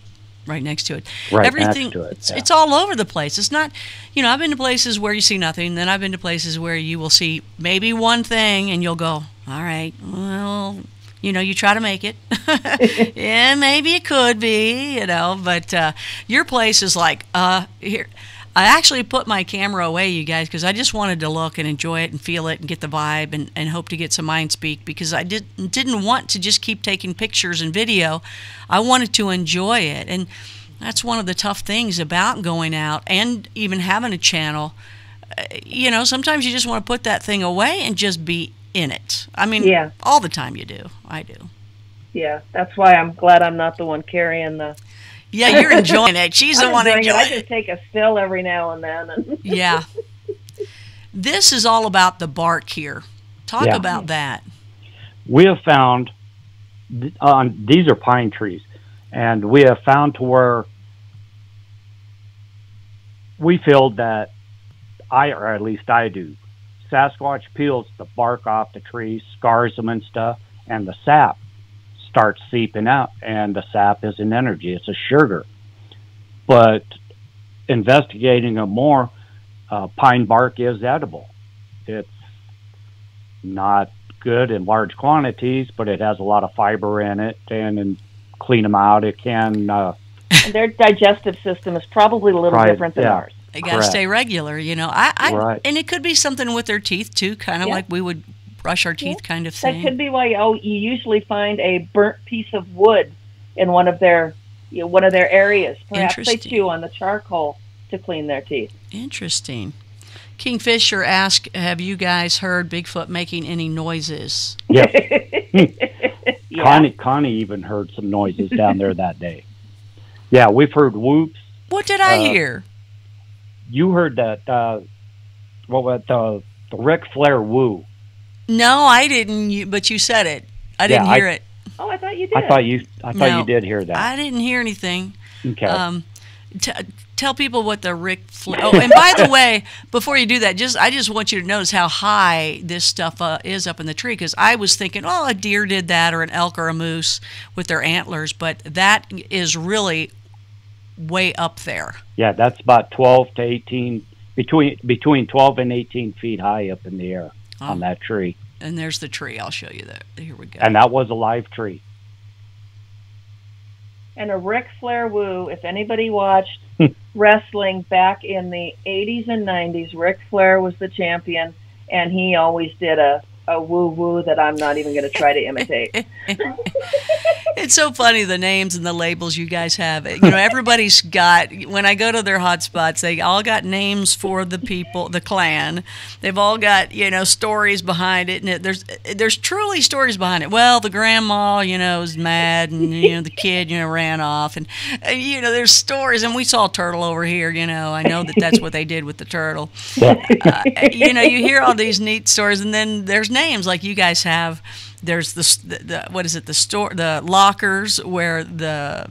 next to it. Right Everything, next to it, it's all over the place. It's not, I've been to places where you see nothing, then I've been to places where you will see maybe one thing, and you'll go, all right, well, you try to make it. Yeah, maybe it could be, but your place is like, here. I actually put my camera away, you guys, because I just wanted to look and enjoy it and feel it and get the vibe and hope to get some mind speak, because I didn't want to just keep taking pictures and video. I wanted to enjoy it. And that's one of the tough things about going out and even having a channel. Sometimes you just want to put that thing away and just be in it. I mean, all the time you do. I do. Yeah, that's why I'm glad I'm not the one carrying the... Yeah, you're enjoying it. She's the one enjoying it. I just take a still every now and then. Yeah. This is all about the bark here. Talk about that. We have found, these are pine trees, and we have found to where we feel that or at least I do, Sasquatch peels the bark off the trees, scars them and stuff, and the sap starts seeping out, and the sap is an energy. It's a sugar. But investigating it more, pine bark is edible. It's not good in large quantities, but it has a lot of fiber in it, and clean them out, it can... and their digestive system is probably a little different than ours. They got to stay regular, Right. And it could be something with their teeth, too, kind of like we would brush our teeth kind of thing. That could be why you usually find a burnt piece of wood in one of their areas. Perhaps they chew on the charcoal to clean their teeth. Interesting. Kingfisher asked, have you guys heard Bigfoot making any noises? Yes. Connie even heard some noises down there that day. Yeah, we've heard whoops. What did I hear? You heard that, the Ric Flair woo. No, I didn't, but you said it. I didn't hear it. Oh, I thought you did. I thought you did hear that. I didn't hear anything. Okay. Tell people what the Ric Flair... Oh, and by the way, before you do that, I just want you to notice how high this stuff is up in the tree, because I was thinking, a deer did that, or an elk or a moose with their antlers, but that is really way up there. Yeah, that's about 12 to 18, between 12 and 18 feet high up in the air on that tree. And there's the tree. I'll show you that. Here we go. And that was a live tree. And a Ric Flair woo. If anybody watched wrestling back in the 80s and 90s, Ric Flair was the champion, and he always did a woo-woo that I'm not even going to try to imitate. It's so funny, the names and the labels you guys have. You know, everybody's got, when I go to their hotspots, they all got names for the people, the clan. They've all got, you know, stories behind it. And there's truly stories behind it. Well, the grandma, you know, is mad, and, you know, the kid, you know, ran off. And you know, there's stories. And we saw Turtle over here, you know. I know that's what they did with the turtle. You know, you hear all these neat stories, and then there's names like you guys have. There's the what is it? The lockers where the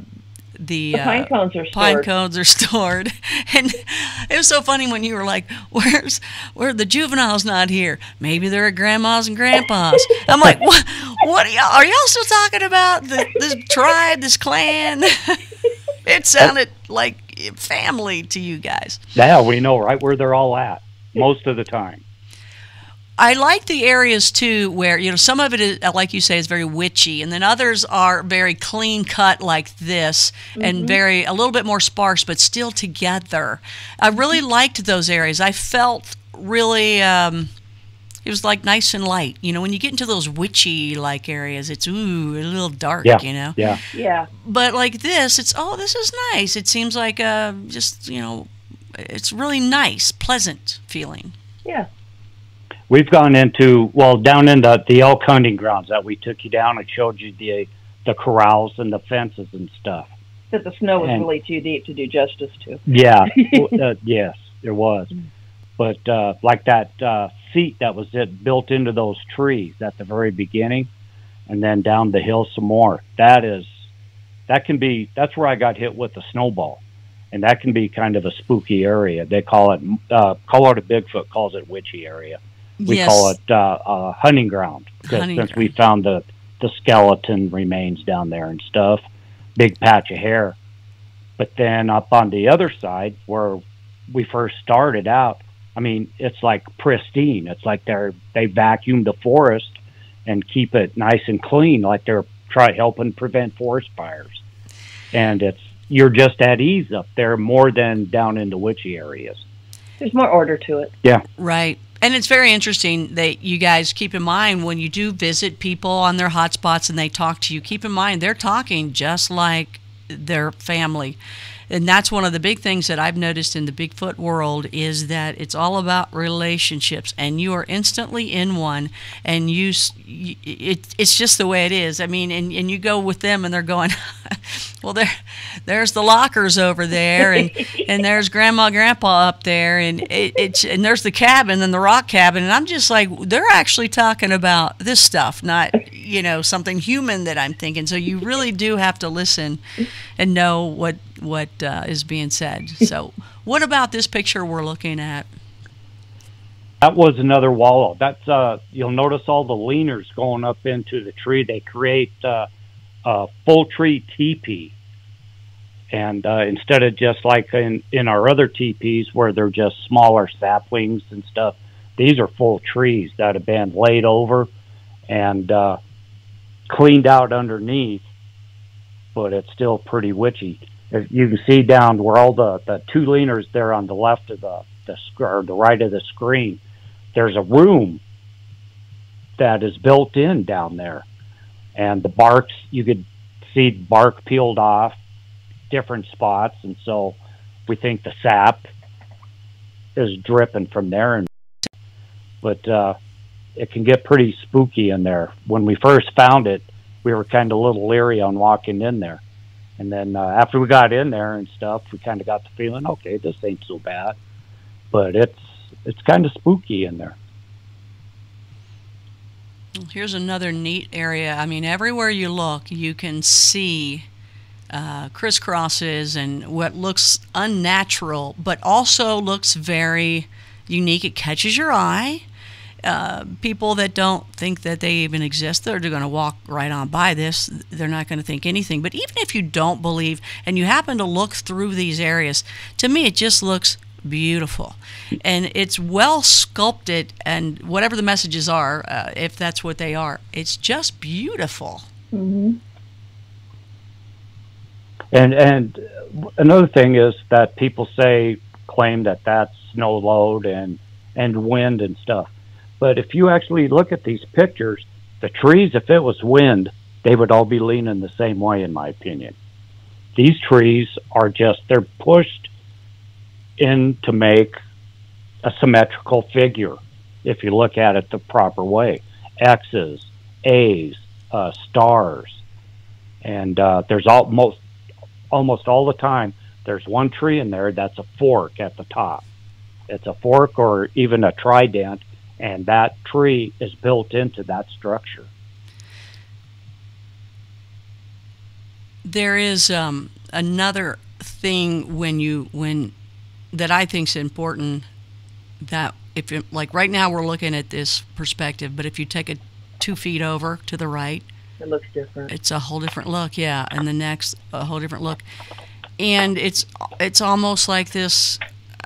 pine cones are stored. Pine cones are stored. And it was so funny when you were like, "Where the juvenile's not here? Maybe they're at grandma's and grandpa's." I'm like, "What? What are y'all still talking about? This tribe, this clan?" It sounded like family to you guys. Yeah, we know right where they're all at most of the time. I like the areas, too, where, you know, some of it is, like you say, is very witchy, and then others are very clean cut like this, and a little bit more sparse, but still together. I really liked those areas. I felt really, it was like nice and light. You know, when you get into those witchy-like areas, it's, ooh, a little dark, you know? Yeah. But like this, it's, oh, this is nice. It seems like just, you know, it's really nice, pleasant feeling. Yeah. We've gone into, well, down in the elk hunting grounds that we took you down and showed you the corrals and the fences and stuff. But the snow was really too deep to do justice to. Yeah, yes, there was. But like that seat that was built into those trees at the very beginning, and then down the hill some more. That's where I got hit with the snowball. And that can be kind of a spooky area. They call it, Colorado Bigfoot calls it witchy area. We call it hunting ground, because since we found the skeleton remains down there and stuff, big patch of hair. But then up on the other side where we first started out, I mean, it's like pristine. It's like they vacuumed the forest and keep it nice and clean, like they're helping prevent forest fires. And you're just at ease up there more than down in the witchy areas. There's more order to it. Yeah. Right. And it's very interesting that you guys keep in mind when you do visit people on their hotspots and they talk to you, keep in mind they're talking just like their family. And that's one of the big things that I've noticed in the Bigfoot world is that it's all about relationships, and you are instantly in one, and it's just the way it is. I mean, and you go with them, and they're going, well, there's the lockers over there, and there's Grandma, Grandpa up there, and and there's the cabin and the rock cabin, and I'm just like, they're actually talking about this stuff, not, you know, something human that I'm thinking. So you really do have to listen and know what is being said. So what about this picture we're looking at? That was another wallow. That's you'll notice all the leaners going up into the tree. They create a full tree teepee, and instead of just like in our other teepees where they're just smaller saplings and stuff, these are full trees that have been laid over and cleaned out underneath, but it's still pretty witchy. You can see down where all the two leaners there on the left of the right of the screen, there's a room that is built in down there. And the barks, you could see bark peeled off different spots. And so we think the sap is dripping from there. But it can get pretty spooky in there. When we first found it, we were kind of a little leery on walking in there. And then after we got in there and stuff, we kind of got the feeling, okay, this ain't so bad. But it's kind of spooky in there. Here's another neat area. I mean, everywhere you look, you can see crisscrosses and what looks unnatural, but also looks very unique. It catches your eye. People that don't think that they even exist, they're going to walk right on by this. They're not going to think anything. But even if you don't believe and you happen to look through these areas, to me it just looks beautiful. And it's well sculpted, and whatever the messages are, if that's what they are, it's just beautiful. Mm-hmm. And another thing is that people claim that that's snow load and wind and stuff. But if you actually look at these pictures, the trees, if it was wind, they would all be leaning the same way, in my opinion. These trees are they're pushed in to make a symmetrical figure, if you look at it the proper way. X's, A's, stars. And there's almost all the time, there's one tree in there that's a fork at the top. It's a fork or even a trident, and that tree is built into that structure. There is another thing that I think is important, that if you, like right now we're looking at this perspective, but if you take it 2 feet over to the right, it looks different. It's a whole different look, yeah, and the next a whole different look, and it's almost like this.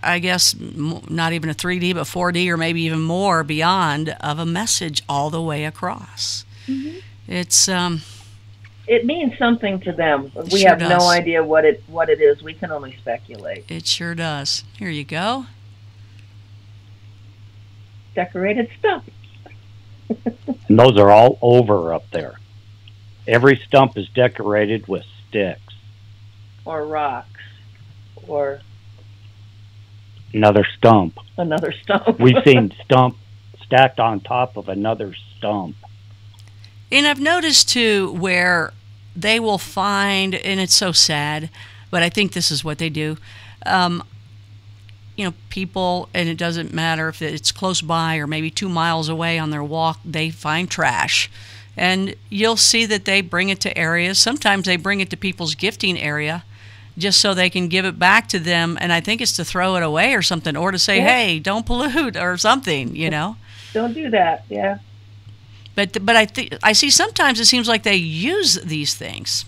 I guess not even a 3D, but 4D, or maybe even more beyond, of a message all the way across. Mm-hmm. It's it means something to them. We sure have does. no idea what it is. We can only speculate. It sure does. Here you go. Decorated stump. And those are all over up there. Every stump is decorated with sticks. Or rocks. Or another stump. another stump. We've seen stump stacked on top of another stump. And I've noticed too where they will find, and it's so sad, but I think this is what they do. People, and it doesn't matter if it's close by or maybe 2 miles away on their walk, they find trash. And you'll see that they bring it to areas. Sometimes they bring it to people's gifting area just so they can give it back to them. And I think it's to throw it away or something, or to say, hey, don't pollute or something, Don't do that, yeah. But I see sometimes it seems like they use these things.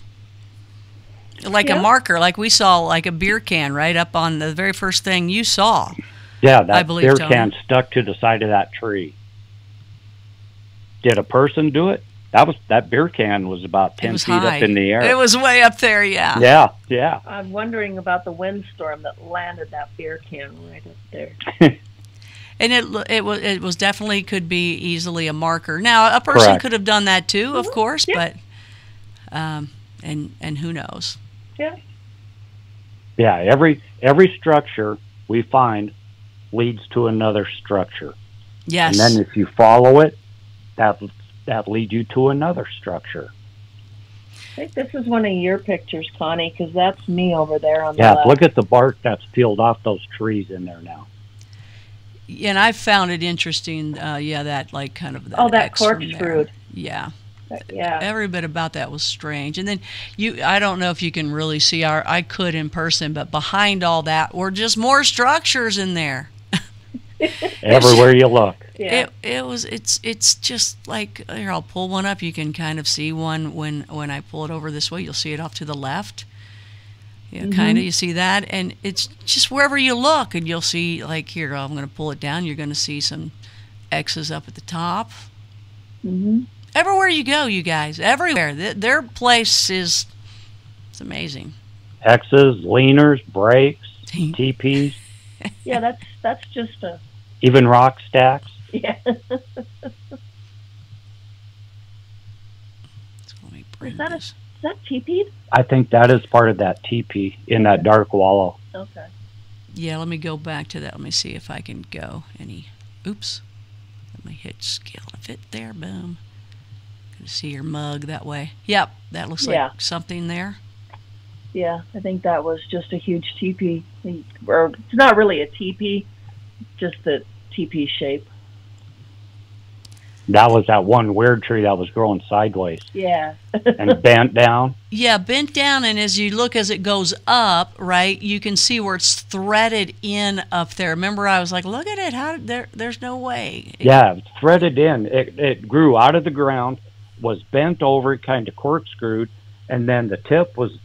Like a marker, like we saw, like a beer can right up on the very first thing you saw. Yeah, that beer Tony. can stuck to the side of that tree. Did a person do it? That beer can was about 10 feet high. Up in the air. It was way up there, yeah. Yeah. I'm wondering about the windstorm that landed that beer can right up there. And it was definitely could be easily a marker. Now a person Correct. could have done that too, of course, Yeah. but and who knows? Yeah. Yeah, every structure we find leads to another structure. Yes. And then if you follow it, that leads you to another structure. I think this is one of your pictures, Connie, because that's me over there on the Yeah, left. look at the bark that's peeled off those trees in there now. And I found it interesting, that like kind of that. Oh, that X from there. corkscrewed. Yeah. Yeah. Every bit about that was strange. And then I don't know if you can really see I could in person, but behind all that were just more structures in there. Everywhere you look. Yeah. It's just like, here, I'll pull one up. You can kind of see one when I pull it over this way. You'll see it off to the left. Kind of, you see that, and it's just wherever you look, and you'll see, like, here, I'm going to pull it down. You're going to see some X's up at the top. Mm-hmm. Everywhere you go, you guys, everywhere. Their place it's amazing. X's, leaners, brakes, teepees, Yeah, that's just a... even rock stacks. Yeah. So let me bring this. Is that teepeed? I think that is part of that teepee in that dark wallow. Okay. Yeah, let me go back to that. Let me see if I can go oops. Let me hit scale to fit there. Boom. Can see your mug that way. Yep, that looks like something there. Yeah, I think that was just a huge teepee. Or it's not really a teepee, just the teepee shape. That was that one weird tree that was growing sideways Yeah. and bent down. Yeah, bent down, and as you look as it goes up, right, you can see where it's threaded in up there. Remember, I was like, look at it. There's no way. Yeah, it's threaded in. It grew out of the ground, was bent over, kind of corkscrewed, and then the tip was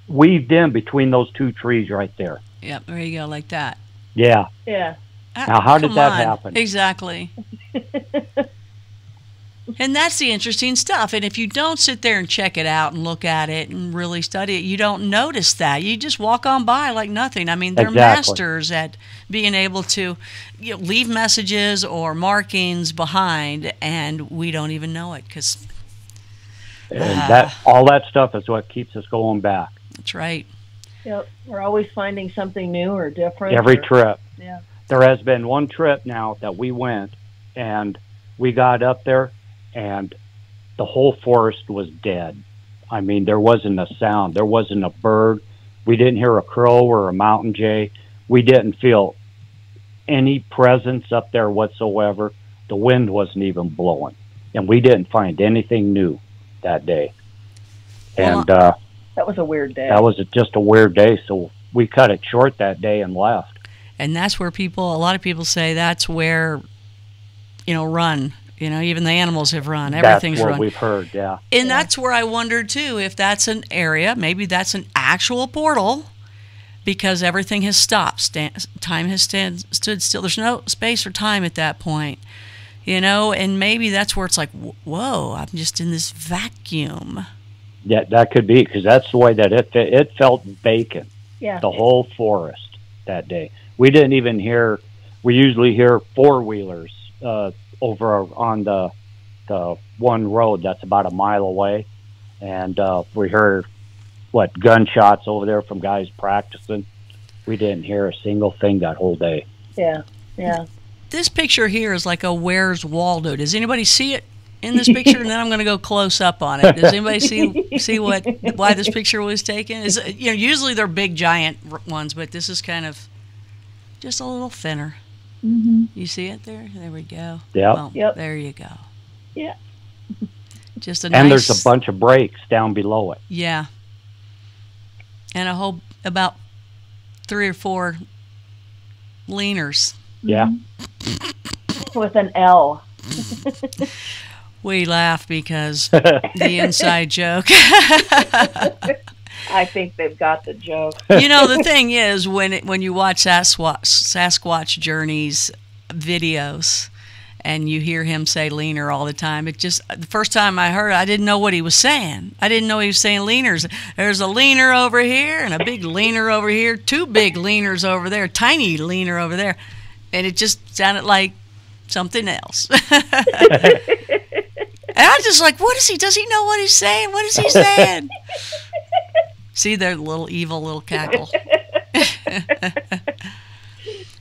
weaved in between those two trees right there. Yep, there you go, like that. Yeah. Yeah. Now, how did Come that on. happen? Exactly. And that's the interesting stuff. And if you don't sit there and check it out and look at it and really study it, you don't notice that. You just walk on by like nothing. I mean, they're masters at being able to leave messages or markings behind, and we don't even know it because all that stuff is what keeps us going back. That's right. Yep. We're always finding something new or different. Every trip. Yeah. There has been one trip now that we went, and we got up there, and the whole forest was dead. I mean, there wasn't a sound. There wasn't a bird. We didn't hear a crow or a mountain jay. We didn't feel any presence up there whatsoever. The wind wasn't even blowing, and we didn't find anything new that day. And that was a weird day. That was just a weird day, so we cut it short that day and left. And that's where a lot of people say that's where, run. Even the animals have run. Everything's run. That's what run. we've heard, yeah. And that's where I wonder, too, if that's an area, maybe that's an actual portal, because everything has stopped. Time has stood still. There's no space or time at that point, and maybe that's where it's like, whoa, I'm just in this vacuum. Yeah, that could be, because that's the way that it felt vacant, the whole forest that day. We didn't even hear, we usually hear four-wheelers over on the one road that's about a mile away, and we heard gunshots over there from guys practicing. We didn't hear a single thing that whole day. Yeah. This picture here is like a Where's Waldo. Does anybody see it in this picture? And then I'm going to go close up on it. Does anybody see why this picture was taken? Usually they're big giant ones, but this is kind of just a little thinner. Mm-hmm. You see it there? There we go. Yeah. Well, yep. There you go. Yeah. Just a and there's a bunch of breaks down below it. Yeah. And about 3 or 4 leaners. Yeah. With an L. We laugh because the inside joke. I think they've got the joke. The thing is, when you watch Sasquatch Journey's videos and you hear him say leaner all the time, the first time I heard it, I didn't know what he was saying. I didn't know he was saying leaners. There's a leaner over here and a big leaner over here, 2 big leaners over there, tiny leaner over there. And it just sounded like something else. And I was just like, does he know what he's saying? What is he saying? See, their little evil little cackle.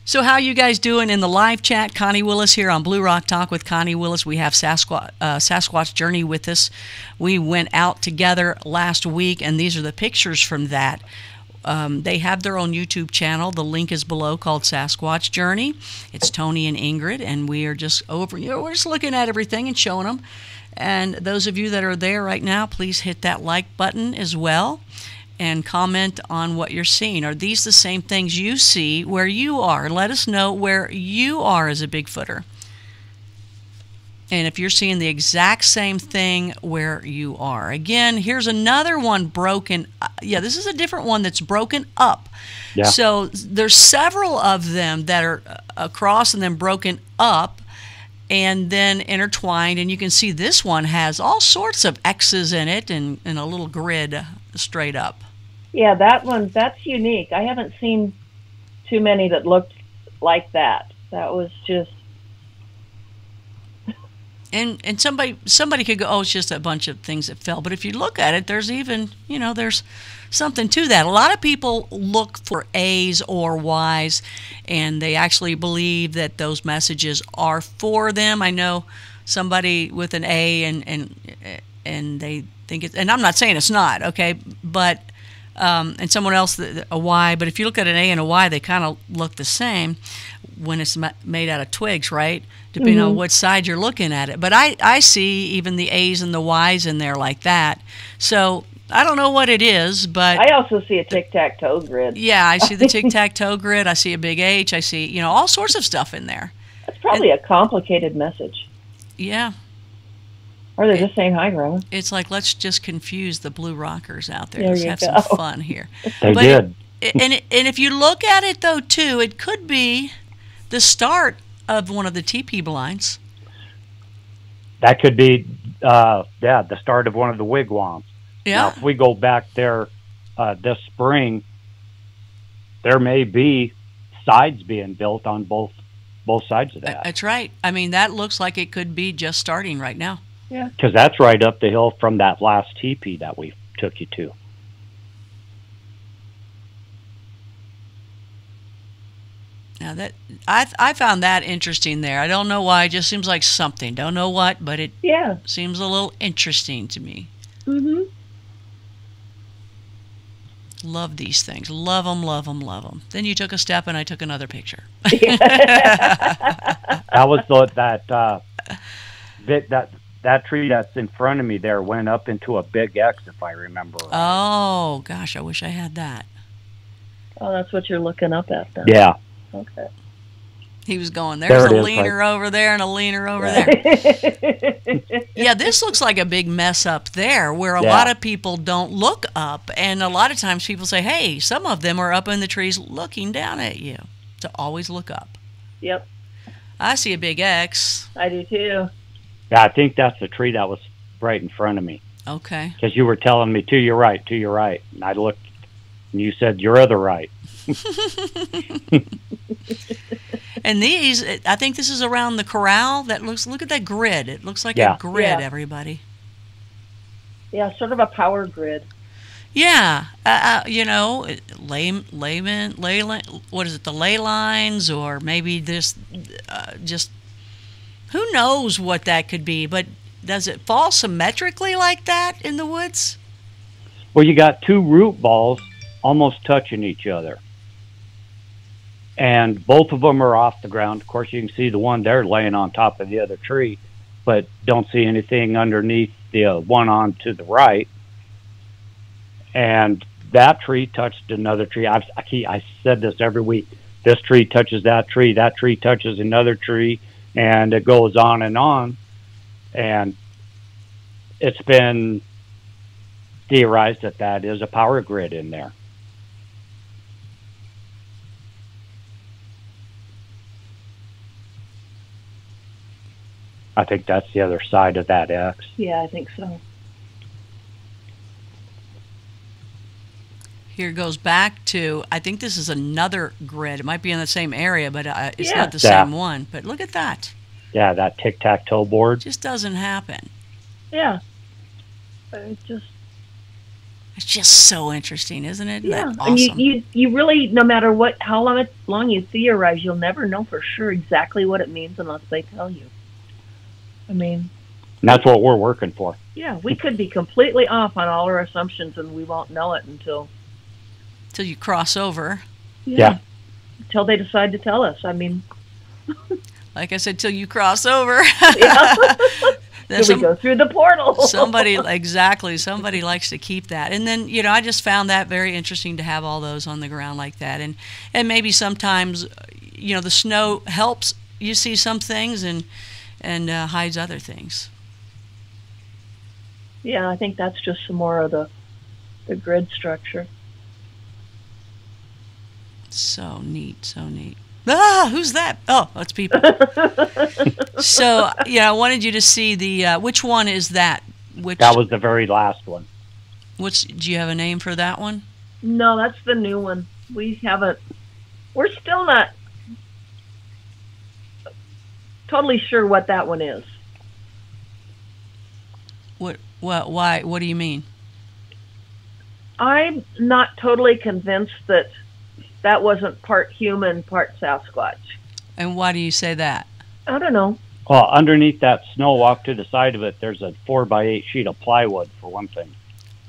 So how you guys doing in the live chat? Connie Willis here on Blue Rock Talk with Connie Willis. We have Sasquatch Journey with us. We went out together last week, and these are the pictures from that. They have their own YouTube channel. The link is below, called Sasquatch Journey. It's Tony and Ingrid, and we are just we're just looking at everything and showing them. And those of you that are there right now, please hit that like button as well and comment on what you're seeing. Are these the same things you see where you are? Let us know where you are as a Bigfooter. And if you're seeing the exact same thing where you are. Again, here's another one broken. This is a different one that's broken up. Yeah. So there's several of them that are across and then broken up and then intertwined. And you can see this one has all sorts of X's in it and a little grid straight up. Yeah, that's unique. I haven't seen too many that looked like that. That was just... And somebody could go, oh, it's just a bunch of things that fell. But if you look at it, there's even, there's something to that. A lot of people look for A's or Y's, and they actually believe that those messages are for them. I know somebody with an A, and they think it's, and I'm not saying it's not, okay, but and someone else a Y. But if you look at an A and a Y, they kind of look the same when it's made out of twigs, right? Depending on what side you're looking at it. But I see even the A's and the Y's in there like that. So I don't know what it is, but... I also see a tic-tac-toe grid. Yeah, I see the tic-tac-toe grid. I see a big H. I see, all sorts of stuff in there. That's probably a complicated message. Yeah. Or they're just saying hi, Grandma. It's like, let's just confuse the blue rockers out there. There Let's you have go. some fun here. They did. and if you look at it though too, it could be the start of one of the teepee blinds. That could be, the start of one of the wigwams. Yeah. Now, if we go back there this spring, there may be sides being built on both sides of that. That's right. I mean, that looks like it could be just starting right now. Yeah. Because that's right up the hill from that last teepee that we took you to. Now that I found that interesting there. I don't know why. It just seems like something. Don't know what, but it seems a little interesting to me. Mm-hmm. Love these things. Love them, love them, love them. Then you took a step and I took another picture. That was that tree that's in front of me there went up into a big X, if I remember right. Oh, gosh, I wish I had that. Oh, that's what you're looking up at then. Yeah. Okay. He was going, there's a leaner over there and a leaner over there. Yeah, this looks like a big mess up there where a lot of people don't look up. And a lot of times people say, hey, some of them are up in the trees looking down at you. To always look up. Yep. I see a big X. I do too. Yeah, I think that's the tree that was right in front of me. Okay. Because you were telling me, to your right. And I looked, and you said, your other right. And these, I think this is around the corral. Look at that grid. It looks like a grid, everybody. Yeah, sort of a power grid. Yeah, you know, what is it, the ley lines, or maybe this, just, who knows what that could be, but does it fall symmetrically like that in the woods? Well, you got two root balls almost touching each other. And both of them are off the ground. Of course, you can see the one there laying on top of the other tree, but don't see anything underneath the one on to the right. And that tree touched another tree. I said this every week. This tree touches that tree touches another tree, and it goes on. And it's been theorized that is a power grid in there. I think that's the other side of that X. Yeah, I think so. Here goes back to, I think this is another grid. It might be in the same area, but it's not the same one. But look at that. Yeah, that tic-tac-toe board. It just doesn't happen. Yeah. It's just so interesting, isn't it? Yeah. Isn't that awesome? And you really, no matter how long you theorize, you'll never know for sure exactly what it means unless they tell you. I mean, and that's what we're working for. Yeah, we could be completely off on all our assumptions, and we won't know it until you cross over. Yeah. Until they decide to tell us. I mean, like I said, till you cross over. Yeah. Then we go through the portal. Somebody likes to keep that. And then, you know, I just found that very interesting to have all those on the ground like that. And maybe sometimes, you know, the snow helps you see some things and hides other things. Yeah, I think that's just some more of the grid structure. So neat, so neat. Ah, who's that? Oh, that's people. So, yeah, I wanted you to see the, which one is that? That was the very last one. Do you have a name for that one? No, that's the new one. We're still not totally sure what that one is. Why? What do you mean? I'm not totally convinced that wasn't part human, part Sasquatch. And why do you say that? I don't know. Well, underneath that snow, off to the side of it, there's a 4x8 sheet of plywood, for one thing.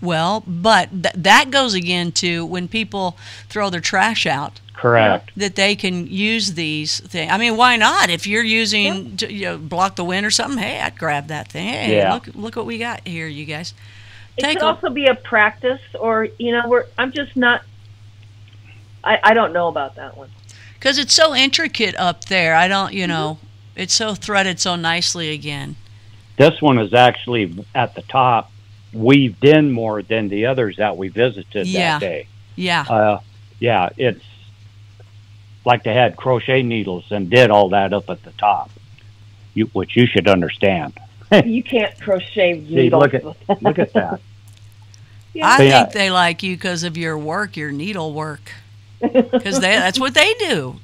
Well, but that goes again to when people throw their trash out. Correct. That they can use these things. I mean, why not? If you're using to block the wind or something, hey, I'd grab that thing. Hey, look what we got here, you guys. It could also be a practice, or I'm just not. I don't know about that one. Because it's so intricate up there. I don't, it's so threaded so nicely again. This one is actually at the top weaved in more than the others that we visited that day. Yeah. Yeah, it's like they had crochet needles and did all that up at the top, which you should understand. You can't crochet needles. See, look at that. Yeah. I think they like you because of your work, your needle work, because that's what they do.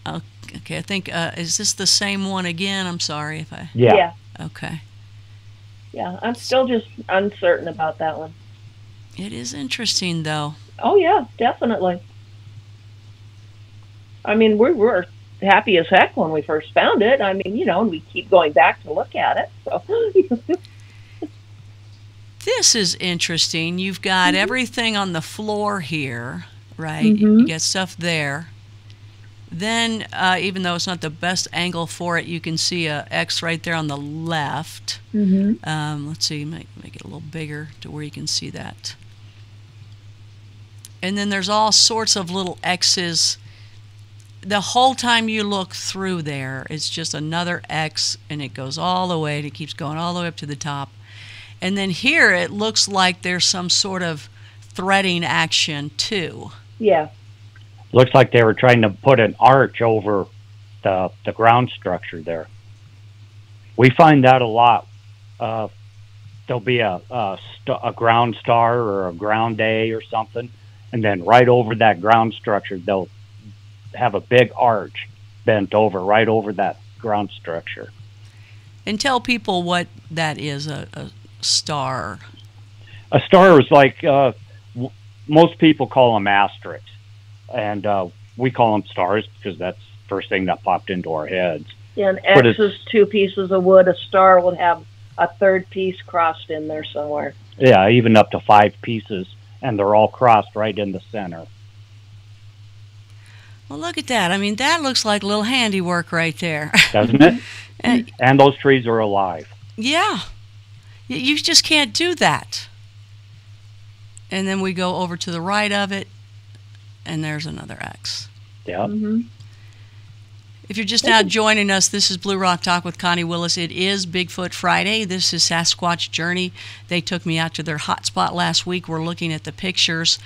Okay, I think, is this the same one again? I'm sorry if I... Yeah. Okay. Yeah, I'm still just uncertain about that one. It is interesting, though. Oh, yeah, definitely. I mean, we were happy as heck when we first found it. I mean, you know, and we keep going back to look at it. So. This is interesting. You've got everything on the floor here, right? Mm-hmm. You got stuff there. Then, even though it's not the best angle for it, you can see a X right there on the left. Mm-hmm. Let's see, make it a little bigger to where you can see that. And then there's all sorts of little X's. The whole time you look through there, it's just another X, and it goes all the way, and it keeps going all the way up to the top. And then here, it looks like there's some sort of threading action, too. Yeah. Looks like they were trying to put an arch over the ground structure there. We find that a lot. There'll be a ground star or a ground A or something, and then right over that ground structure, they'll have a big arch bent over, right over that ground structure. And tell people what that is, a star. A star is like, most people call them asterisks. And we call them stars because that's the first thing that popped into our heads. Yeah, an X is 2 pieces of wood. A star would have a third piece crossed in there somewhere. Yeah, even up to 5 pieces, and they're all crossed right in the center. Well, look at that. I mean, that looks like a little handiwork right there. Doesn't it? And those trees are alive. Yeah. You just can't do that. And then we go over to the right of it, and there's another X. Yeah. Mm-hmm. If you're just now joining us, this is Blue Rock Talk with Connie Willis. It is BigFoot Friday. This is Sasquatch Journey. They took me out to their hotspot last week. We're looking at the pictures.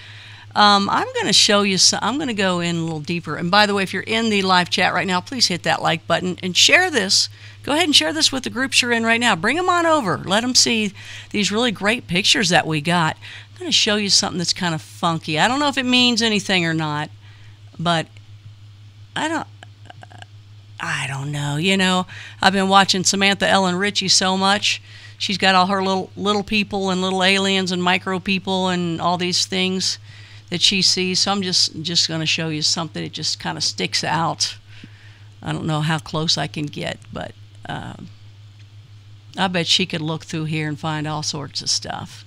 I'm going to show you some. I'm going to go in a little deeper. And by the way, if you're in the live chat right now, please hit that like button and share this. Go ahead and share this with the groups you're in right now. Bring them on over. Let them see these really great pictures that we got. I'm going to show you something that's kind of funky. I don't know if it means anything or not, but I don't know. You know, I've been watching Samantha Ellen Ritchie so much. She's got all her little people and little aliens and micro people and all these things that she sees. So I'm just going to show you something that just kind of sticks out. I don't know how close I can get, but I bet she could look through here and find all sorts of stuff.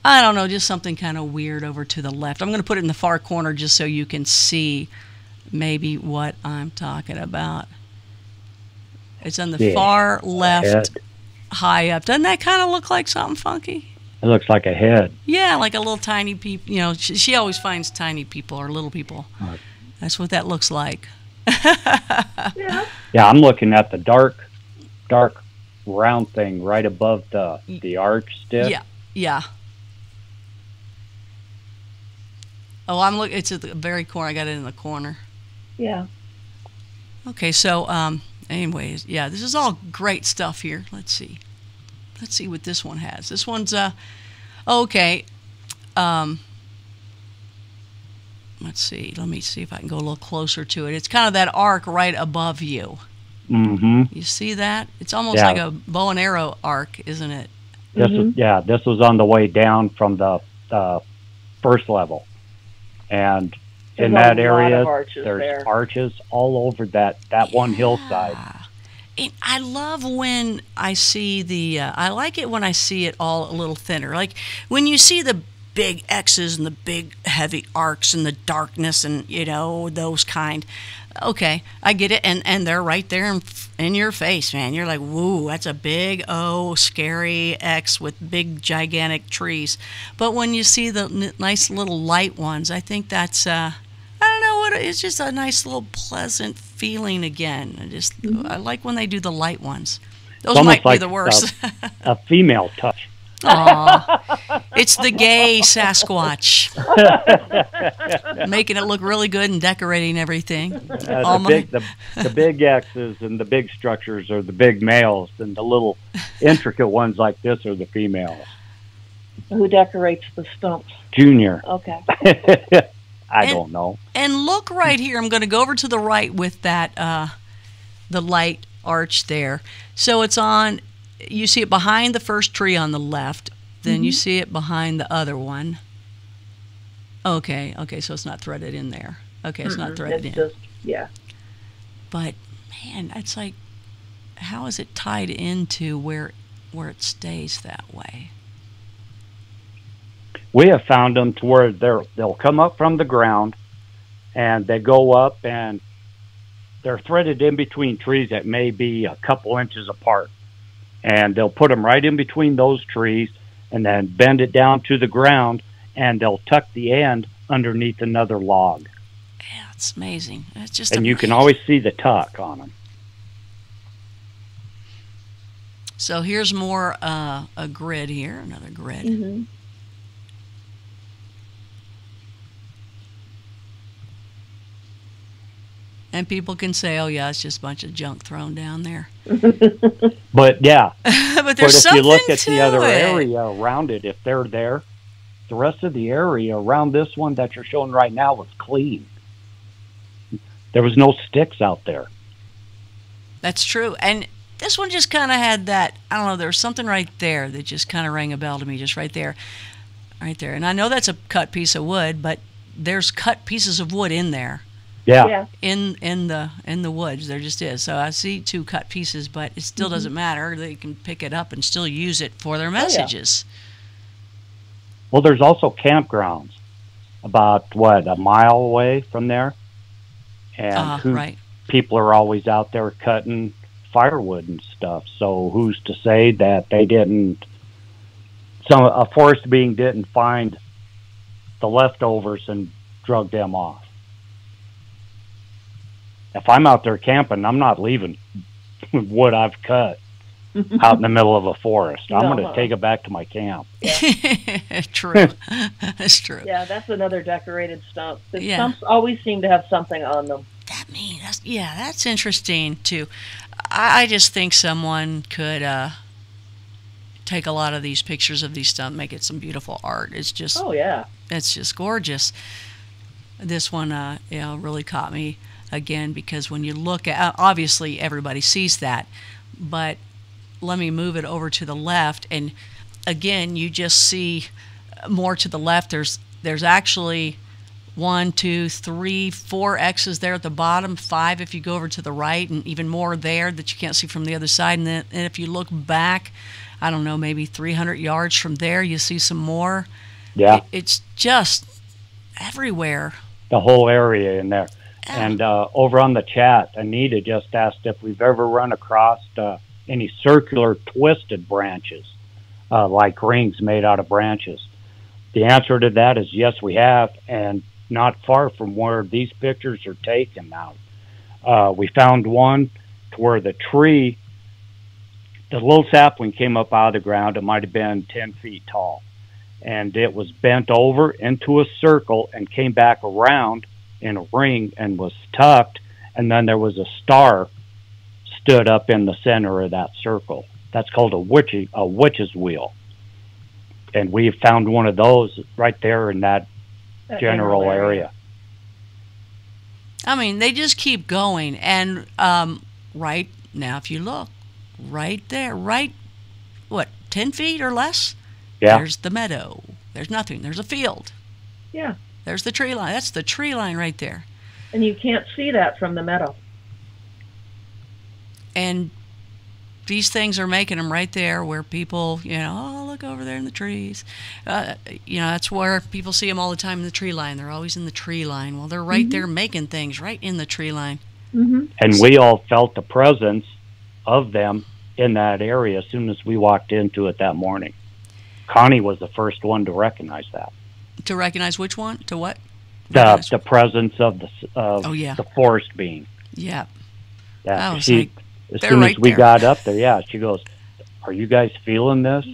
I don't know, just something kind of weird over to the left. I'm going to put it in the far corner just so you can see maybe what I'm talking about. It's on the far left, high up. Doesn't that kind of look like something funky? It looks like a head. Yeah, like a little tiny people. You know, she always finds tiny people or little people. That's what that looks like. Yeah. Yeah, I'm looking at the dark round thing right above the arch stick. Yeah. Oh, I'm looking. It's at the very corner. I got it in the corner. Yeah. Okay, so anyways, yeah, this is all great stuff here. Let's see what this one has. This one's okay. Let's see. Let me see if I can go a little closer to it. It's kind of that arc right above you. Mm-hmm. You see that? It's almost like a bow and arrow arc, isn't it? This was on the way down from the first level. And in that area, there's arches all over that one hillside. And I love when I see I like it when I see it all a little thinner. Like when you see the big X's and the big heavy arcs and the darkness and, you know, those kind. Okay, I get it. And they're right there in your face, man. You're like, woo, that's a big, scary X with big, gigantic trees. But when you see the nice little light ones, I think that's, I don't know what, it's just a nice little pleasant feeling again. I like when they do the light ones. Those might be the worst. A female touch. Aw. It's the gay Sasquatch. Making it look really good and decorating everything. The big X's and the big structures are the big males, and the little intricate ones like this are the females. Who decorates the stumps? Junior. Okay. I don't know. And look right here. I'm going to go over to the right with that, the light arch there. So it's on, you see it behind the first tree on the left. Then you see it behind the other one. Okay, so it's not threaded in there. Okay, it's not threaded in. Just, yeah. But, man, it's like, how is it tied into where it stays that way? We have found them to where they'll come up from the ground, and they go up, and they're threaded in between trees that may be a couple inches apart. And they'll put them right in between those trees, and then bend it down to the ground, and they'll tuck the end underneath another log. Yeah, it's amazing. It's just and amazing. You can always see the tuck on them. So here's more a grid here, another grid. And people can say, "Oh yeah, it's just a bunch of junk thrown down there." But yeah, but there's if you look at to the other it. area around it, if they're there, the rest of the area around this one that you're showing right now was clean. There was no sticks out there. That's true. And this one just kind of had that, I don't know, there was something right there that just kind of rang a bell to me, just right there. Right there. And I know that's a cut piece of wood, but there's cut pieces of wood in there. Yeah. In the woods, there just is. So I see two cut pieces, but it still doesn't matter. They can pick it up and still use it for their messages. Well, there's also campgrounds about, a mile away from there. And people are always out there cutting firewood and stuff. So who's to say that they didn't, a forest being didn't find the leftovers and drug them off? If I'm out there camping, I'm not leaving wood I've cut out in the middle of a forest. I'm going to take it back to my camp. Yeah. True. That's true. Yeah, that's another decorated stump. The stumps always seem to have something on them. That's interesting, too. I just think someone could take a lot of these pictures of these stumps, make it some beautiful art. It's just... Oh, yeah. It's just gorgeous. This one, really caught me. Again, because when you look at, obviously everybody sees that, but let me move it over to the left, and again, you just see more to the left. There's actually 1, 2, 3, 4 X's there at the bottom, 5 if you go over to the right, and even more there that you can't see from the other side. And if you look back, I don't know, maybe 300 yards from there, you see some more. Yeah. It's just everywhere. The whole area in there. And over on the chat, Anita just asked if we've ever run across any circular twisted branches, like rings made out of branches. The answer to that is yes, we have, and not far from where these pictures are taken now. We found one to where the tree, the little sapling came up out of the ground. It might have been 10 feet tall. And it was bent over into a circle and came back around in a ring and was tucked, and then there was a star stood up in the center of that circle. That's called a witch's wheel. And we found one of those right there in that general area. I mean, they just keep going. And right now, if you look, right there, 10 feet or less? Yeah. There's the meadow. There's nothing. There's a field. Yeah. There's the tree line. That's the tree line right there. And you can't see that from the meadow. And these things are making them right there where people, look over there in the trees. That's where people see them all the time in the tree line. They're always in the tree line. Well, they're right there making things right in the tree line. Mm-hmm. And we all felt the presence of them in that area as soon as we walked into it that morning. Connie was the first one to recognize that. To recognize which one? To what? The presence of the forest being. Yeah. As soon as we got up there, she goes, "Are you guys feeling this?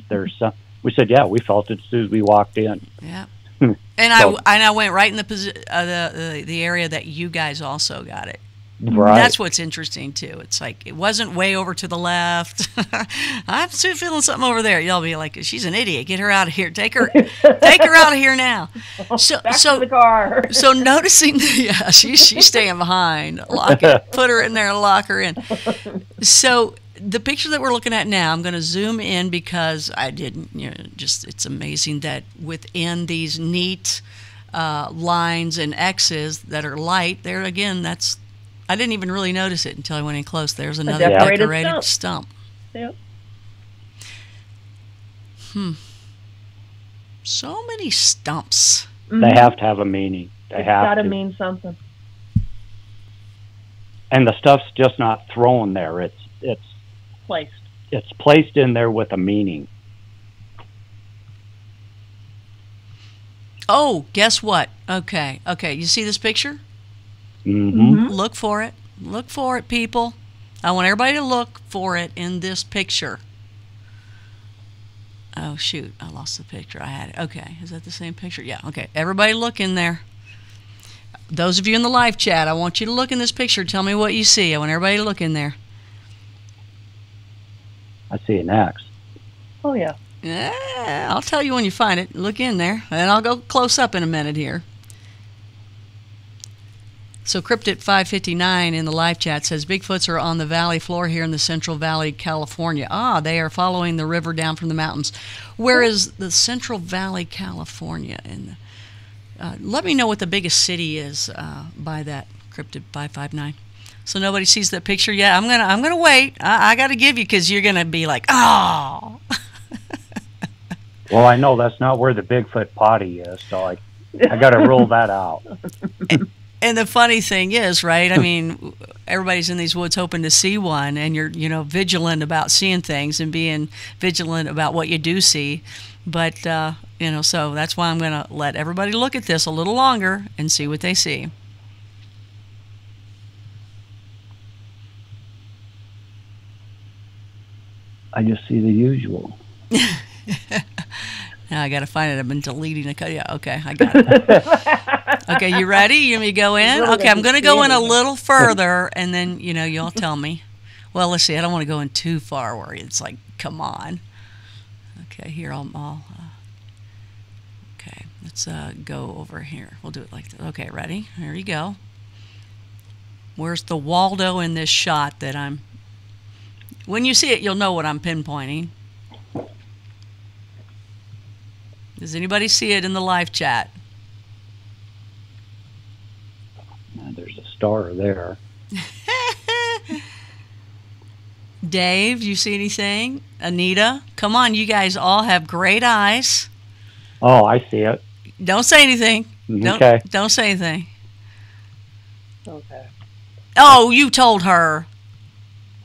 We said, yeah, we felt it as soon as we walked in. Yeah. And I went right in the area that you guys also got it. Right. That's what's interesting too. It's like it wasn't way over to the left. I'm still feeling something over there. Y'all be like, she's an idiot. Get her out of here. Take her out of here now. Back to the car. So noticing, yeah, she's staying behind. Lock it. Put her in there and lock her in. So the picture that we're looking at now, I'm going to zoom in because I didn't. It's amazing that within these neat lines and X's that are light, there again, I didn't even really notice it until I went in close. There's another decorated stump. Yep. So many stumps. They have to have a meaning. It's got to mean something. And the stuff's just not thrown there. It's placed. It's placed in there with a meaning. Oh, guess what? Okay. You see this picture? Mm-hmm. Look for it. Look for it, people. I want everybody to look for it in this picture. Oh, shoot. I lost the picture. I had it. Okay. Is that the same picture? Yeah. Okay. Everybody look in there. Those of you in the live chat, I want you to look in this picture. Tell me what you see. I want everybody to look in there. I see an axe. Oh, yeah. Yeah. I'll tell you when you find it. Look in there. And I'll go close up in a minute here. So Cryptid 559 in the live chat says, Bigfoots are on the valley floor here in the Central Valley, California. They are following the river down from the mountains. Where is the Central Valley, California? Let me know what the biggest city is by that, Cryptid 559. So nobody sees that picture yet. I'm gonna wait. I got to give you because you're gonna be like, oh. Well, I know that's not where the Bigfoot potty is, so I got to rule that out. And the funny thing is, right, I mean, everybody's in these woods hoping to see one, and you're, vigilant about seeing things and being vigilant about what you do see. But, so that's why I'm going to let everybody look at this a little longer and see what they see. I just see the usual. Now I got to find it. I've been deleting a cut. Yeah, okay, I got it. Okay, you ready? You want me to go in? Okay, I'm going to go in a little further, and then, y'all tell me. Well, let's see. I don't want to go in too far where it's like, come on. Okay, here okay, let's go over here. We'll do it like this. Okay, ready? Here you go. Where's the Waldo in this shot that when you see it, you'll know what I'm pinpointing. Does anybody see it in the live chat? There's a star there. Dave, you see anything? Anita? Come on, you guys all have great eyes. Oh, I see it. Don't say anything. Okay. Don't say anything. Okay. Oh, you told her.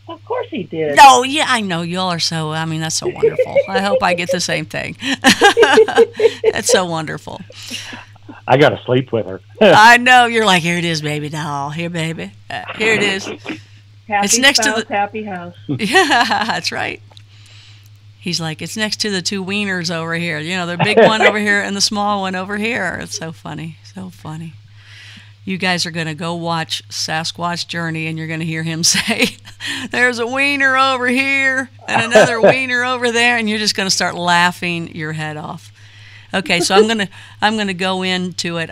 Of course he did. No, yeah, I know. Y'all are so, that's so wonderful. I hope I get the same thing. That's so wonderful. I got to sleep with her. I know. You're like, here it is, baby. No, here, baby. Here it is. Happy it's next spouse, to the happy house. Yeah, that's right. He's like, it's next to the two wieners over here. The big one over here and the small one over here. It's so funny. So funny. You guys are going to go watch Sasquatch Journey, and you're going to hear him say, there's a wiener over here and another wiener over there, and you're just going to start laughing your head off. Okay, so I'm gonna go into it.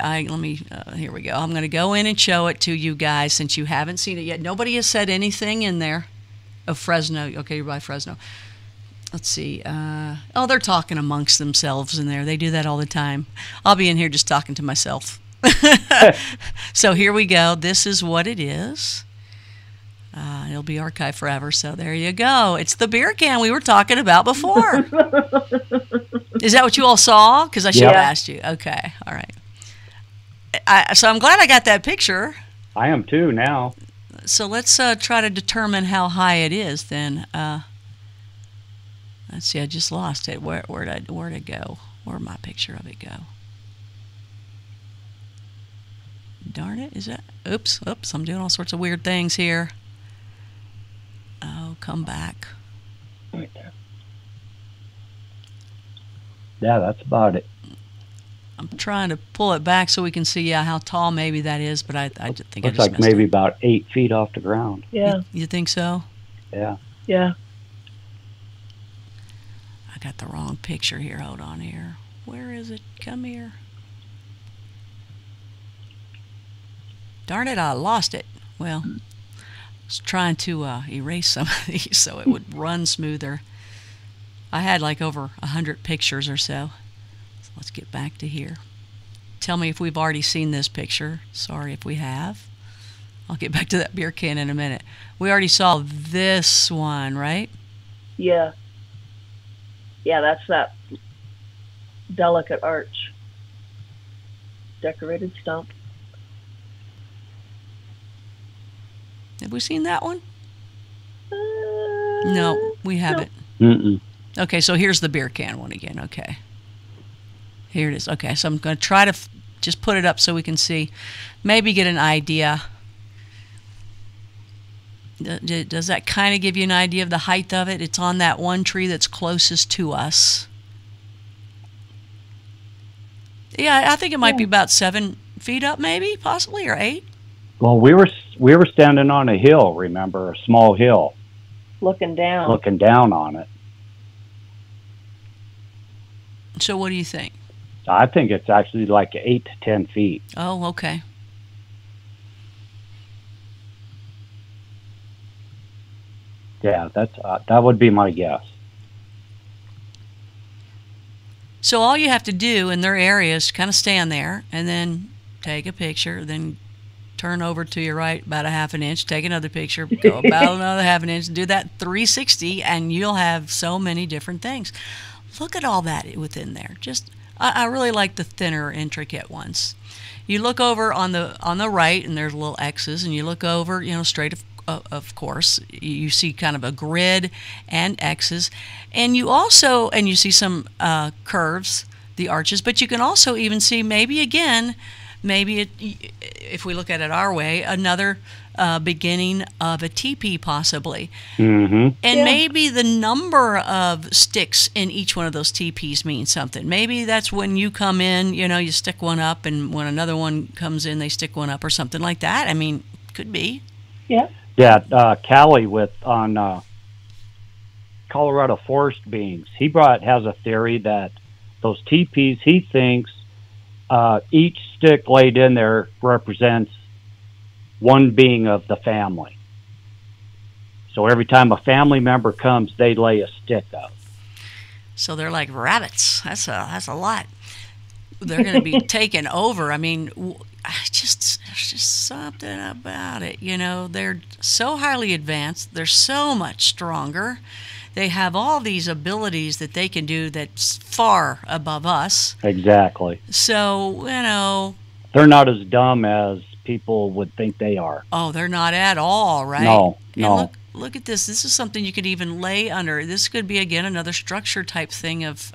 Here we go. I'm going to go in and show it to you guys since you haven't seen it yet. Nobody has said anything in there of Fresno. Okay, you're by Fresno. Let's see. They're talking amongst themselves in there. They do that all the time. I'll be in here just talking to myself. So here we go. This is what it is. It'll be archived forever, so there you go. It's the beer can we were talking about before. Is that what you all saw? Because I should have asked you. Okay, all right. So I'm glad I got that picture. I am too now. So let's try to determine how high it is then. Let's see, I just lost it. Where'd it go? Where'd my picture of it go? Darn it, is that? Oops, I'm doing all sorts of weird things here. Oh, come back. Right there. Yeah, that's about it. I'm trying to pull it back so we can see how tall maybe that is, but I just think looks I just like maybe about 8 feet off the ground. Yeah. You think so? Yeah. Yeah. I got the wrong picture here. Hold on here. Where is it? Come here. Darn it, I lost it. Well, I was trying to erase some of these so it would run smoother. I had like over 100 pictures or so. Let's get back to here. Tell me if we've already seen this picture. Sorry if we have. I'll get back to that beer can in a minute. We already saw this one, right? Yeah. Yeah, that's that delicate arch. Decorated stump. Have we seen that one? No, we haven't. Mm-mm. Okay, so here's the beer can one again. Okay. Here it is. Okay, so I'm going to try to just put it up so we can see, maybe get an idea. Does that kind of give you an idea of the height of it? It's on that one tree that's closest to us. Yeah, I think it might be about 7 feet up, maybe, possibly, or 8. Well, we were standing on a hill, remember, a small hill. Looking down. Looking down on it. So what do you think? I think it's actually like 8 to 10 feet. Oh, okay. Yeah, that would be my guess. So all you have to do in their area is kind of stand there and then take a picture, then turn over to your right about a half an inch, take another picture, go about another half an inch, do that 360, and you'll have so many different things. Look at all that within there. Just, I really like the thinner, intricate ones. You look over on the right, and there's little X's, and you look over, straight of course, you see kind of a grid and X's, and you see some curves, the arches, but you can also even see if we look at it our way, another beginning of a teepee possibly. Mm-hmm. And maybe the number of sticks in each one of those teepees means something. Maybe that's when you come in, you stick one up, and when another one comes in, they stick one up or something like that. I mean, could be. Yeah. Yeah, Callie on Colorado Forest Beings, has a theory that those teepees, he thinks each stick laid in there represents one being of the family. So every time a family member comes, they lay a stick up. So they're like rabbits. That's a lot. They're going to be taken over. I mean, there's just something about it. They're so highly advanced. They're so much stronger. They have all these abilities that they can do that's far above us. Exactly. So, they're not as dumb as people would think they are. Oh, they're not at all, right? No. And look at this. This is something you could even lay under. This could be, again, another structure type thing of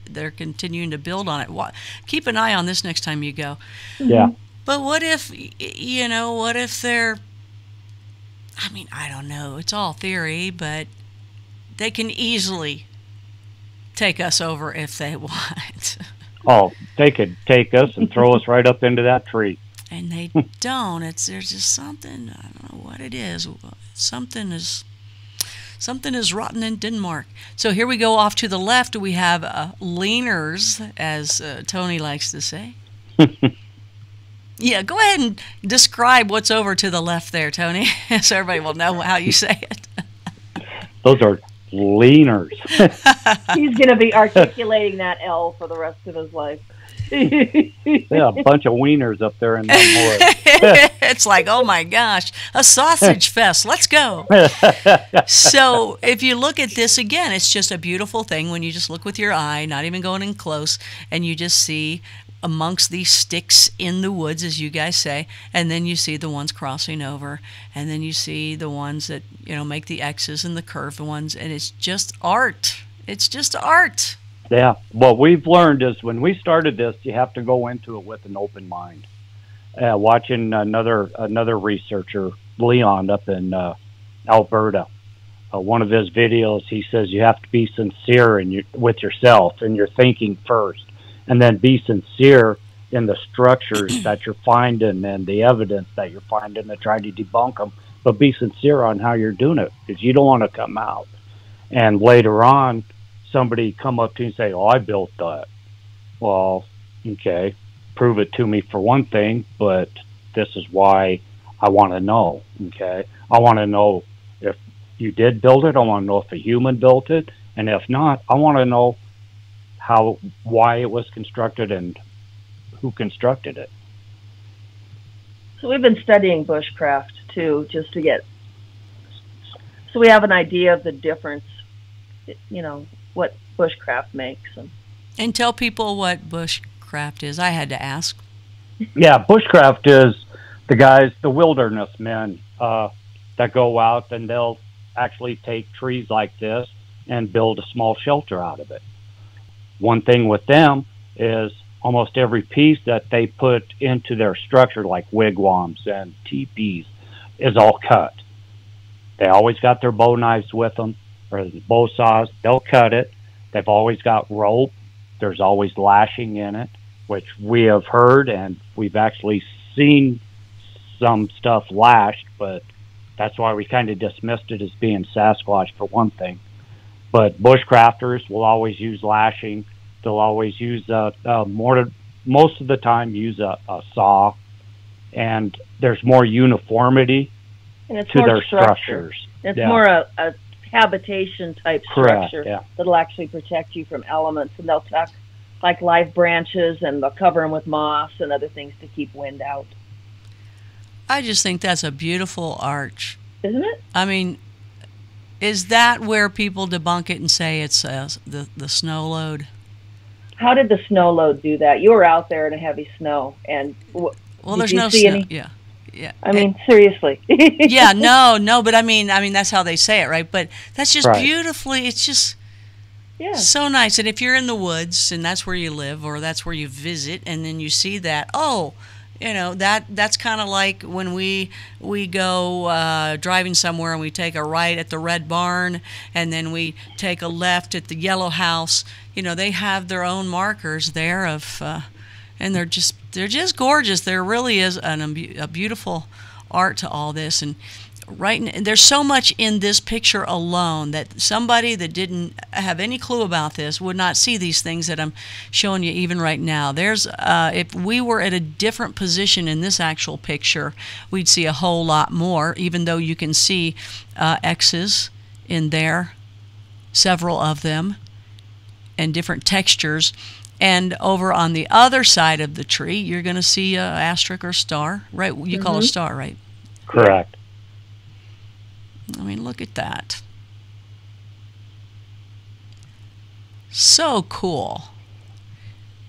they're continuing to build on it. Keep an eye on this next time you go. Yeah. But what if they're, I don't know. It's all theory, but they can easily take us over if they want. Oh, they could take us and throw us right up into that tree. And they don't. There's just something, I don't know what it is. Something is rotten in Denmark. So here we go off to the left. We have leaners, as Tony likes to say. Yeah, go ahead and describe what's over to the left there, Tony, so everybody will know how you say it. Those are leaners. He's going to be articulating that L for the rest of his life. Yeah, a bunch of wieners up there in that wood. It's like, oh my gosh, a sausage fest. Let's go. So if you look at this again, it's just a beautiful thing when you just look with your eye, not even going in close, and you just see amongst these sticks in the woods, as you guys say, and then you see the ones crossing over, and then you see the ones that, make the X's and the curved ones, and it's just art. It's just art. Yeah. What we've learned is when we started this, you have to go into it with an open mind. Watching another researcher, Leon, up in Alberta, one of his videos, he says you have to be sincere with yourself and your thinking first, and then be sincere in the structures that you're finding and the evidence that you're finding to try to debunk them, but be sincere on how you're doing it, because you don't want to come out and later on somebody come up to you and say, oh, I built that. Well, okay, prove it to me for one thing, but this is why I want to know, okay? I want to know if you did build it. I want to know if a human built it. And if not, I want to know why it was constructed and who constructed it. So we've been studying bushcraft too, just to get, so we have an idea of the difference, you know, what bushcraft makes. And tell people what bushcraft is. I had to ask. Yeah, bushcraft is the guys, the wilderness men that go out and they'll actually take trees like this and build a small shelter out of it. One thing with them is almost every piece that they put into their structure, like wigwams and teepees, is all cut. They always got their bow knives with them, or bow saws. They'll cut it. They've always got rope. There's always lashing in it, which we have heard, and we've actually seen some stuff lashed, but that's why we kind of dismissed it as being Sasquatch for one thing. But bushcrafters will always use lashing. They'll always use most of the time use a saw, and there's more uniformity to their structures. It's more a habitation type structure that'll actually protect you from elements, and they'll tuck like live branches and they'll cover them with moss and other things to keep wind out. I just think that's a beautiful arch. Isn't it? I mean, is that where people debunk it and say it's the snow load? How did the snow load do that? You were out there in a heavy snow, and well, there's no snow. Yeah. I mean, seriously. Yeah, no, but I mean, that's how they say it, right? But that's just beautifully. It's just so nice. And if you're in the woods and that's where you live or that's where you visit, and then you see that, oh, you know, that's kind of like when we go driving somewhere and we take a right at the Red Barn and then we take a left at the Yellow House. You know, they have their own markers there of, and they're just gorgeous. There really is a beautiful art to all this, and there's so much in this picture alone that somebody that didn't have any clue about this would not see these things that I'm showing you even right now. There's if we were at a different position in this actual picture, we'd see a whole lot more, even though you can see X's in there, several of them, and different textures. And over on the other side of the tree, you're going to see a asterisk or star, right? You call a star, right? Correct. I mean, look at that. So cool.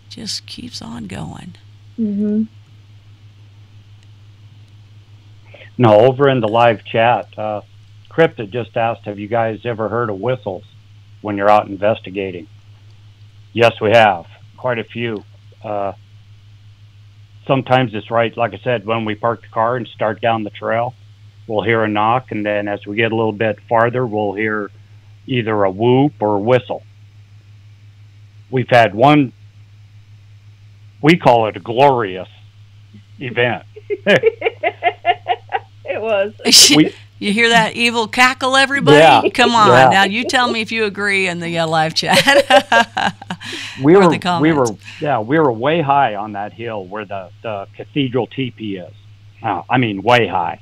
Just keeps on going. Mm-hmm. No, over in the live chat, Cryptid just asked, have you guys ever heard of whistles when you're out investigating? Yes, we have. Quite a few. Sometimes it's right, like I said, when we park the car and start down the trail, we'll hear a knock, and then as we get a little bit farther, we'll hear either a whoop or a whistle. We've had one, we call it a glorious event. It was. You hear that evil cackle, everybody? Yeah. Come on. Yeah. Now you tell me if you agree in the live chat. we were way high on that hill where the cathedral teepee is. I mean, way high.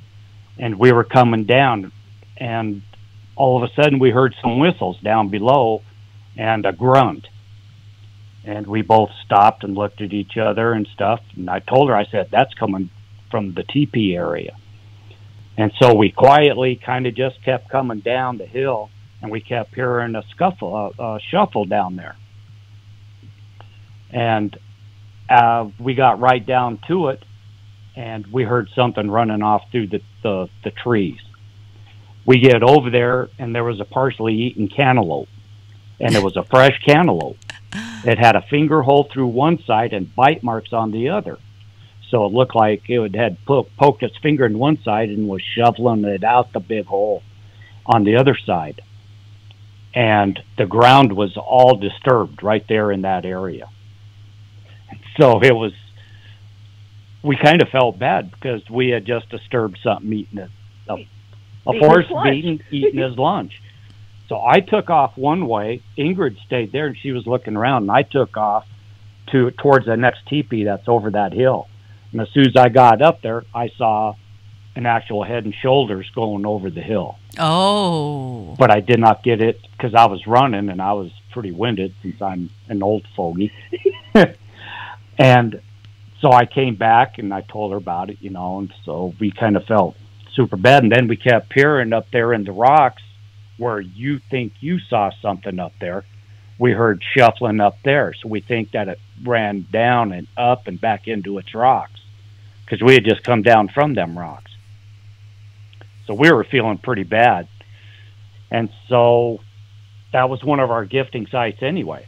And we were coming down, and all of a sudden we heard some whistles down below and a grunt. And we both stopped and looked at each other and stuff. And I told her, I said, that's coming from the teepee area. And so we quietly kind of just kept coming down the hill, and we kept hearing a shuffle down there. And we got right down to it, and we heard something running off through the trees. We get over there, and there was a partially eaten cantaloupe, and it was a fresh cantaloupe. It had a finger hole through one side and bite marks on the other. So it looked like it had poked its finger in one side and was shoveling it out the big hole. on the other side. And the ground was all disturbed right there in that area. So we kind of felt bad because we had just disturbed something eating a horse eating his lunch. So I took off one way. Ingrid stayed there, and she was looking around, and I took off towards the next teepee that's over that hill. And as soon as I got up there, I saw an actual head and shoulders going over the hill. Oh. But I did not get it because I was running, and I was pretty winded since I'm an old fogey. And so I came back, and I told her about it, and so we kind of felt super bad. And then we kept peering up there in the rocks where you think you saw something up there. We heard shuffling up there, so we think that it ran down and up and back into its rocks because we had just come down from them rocks. So we were feeling pretty bad. And so that was one of our gifting sites anyway.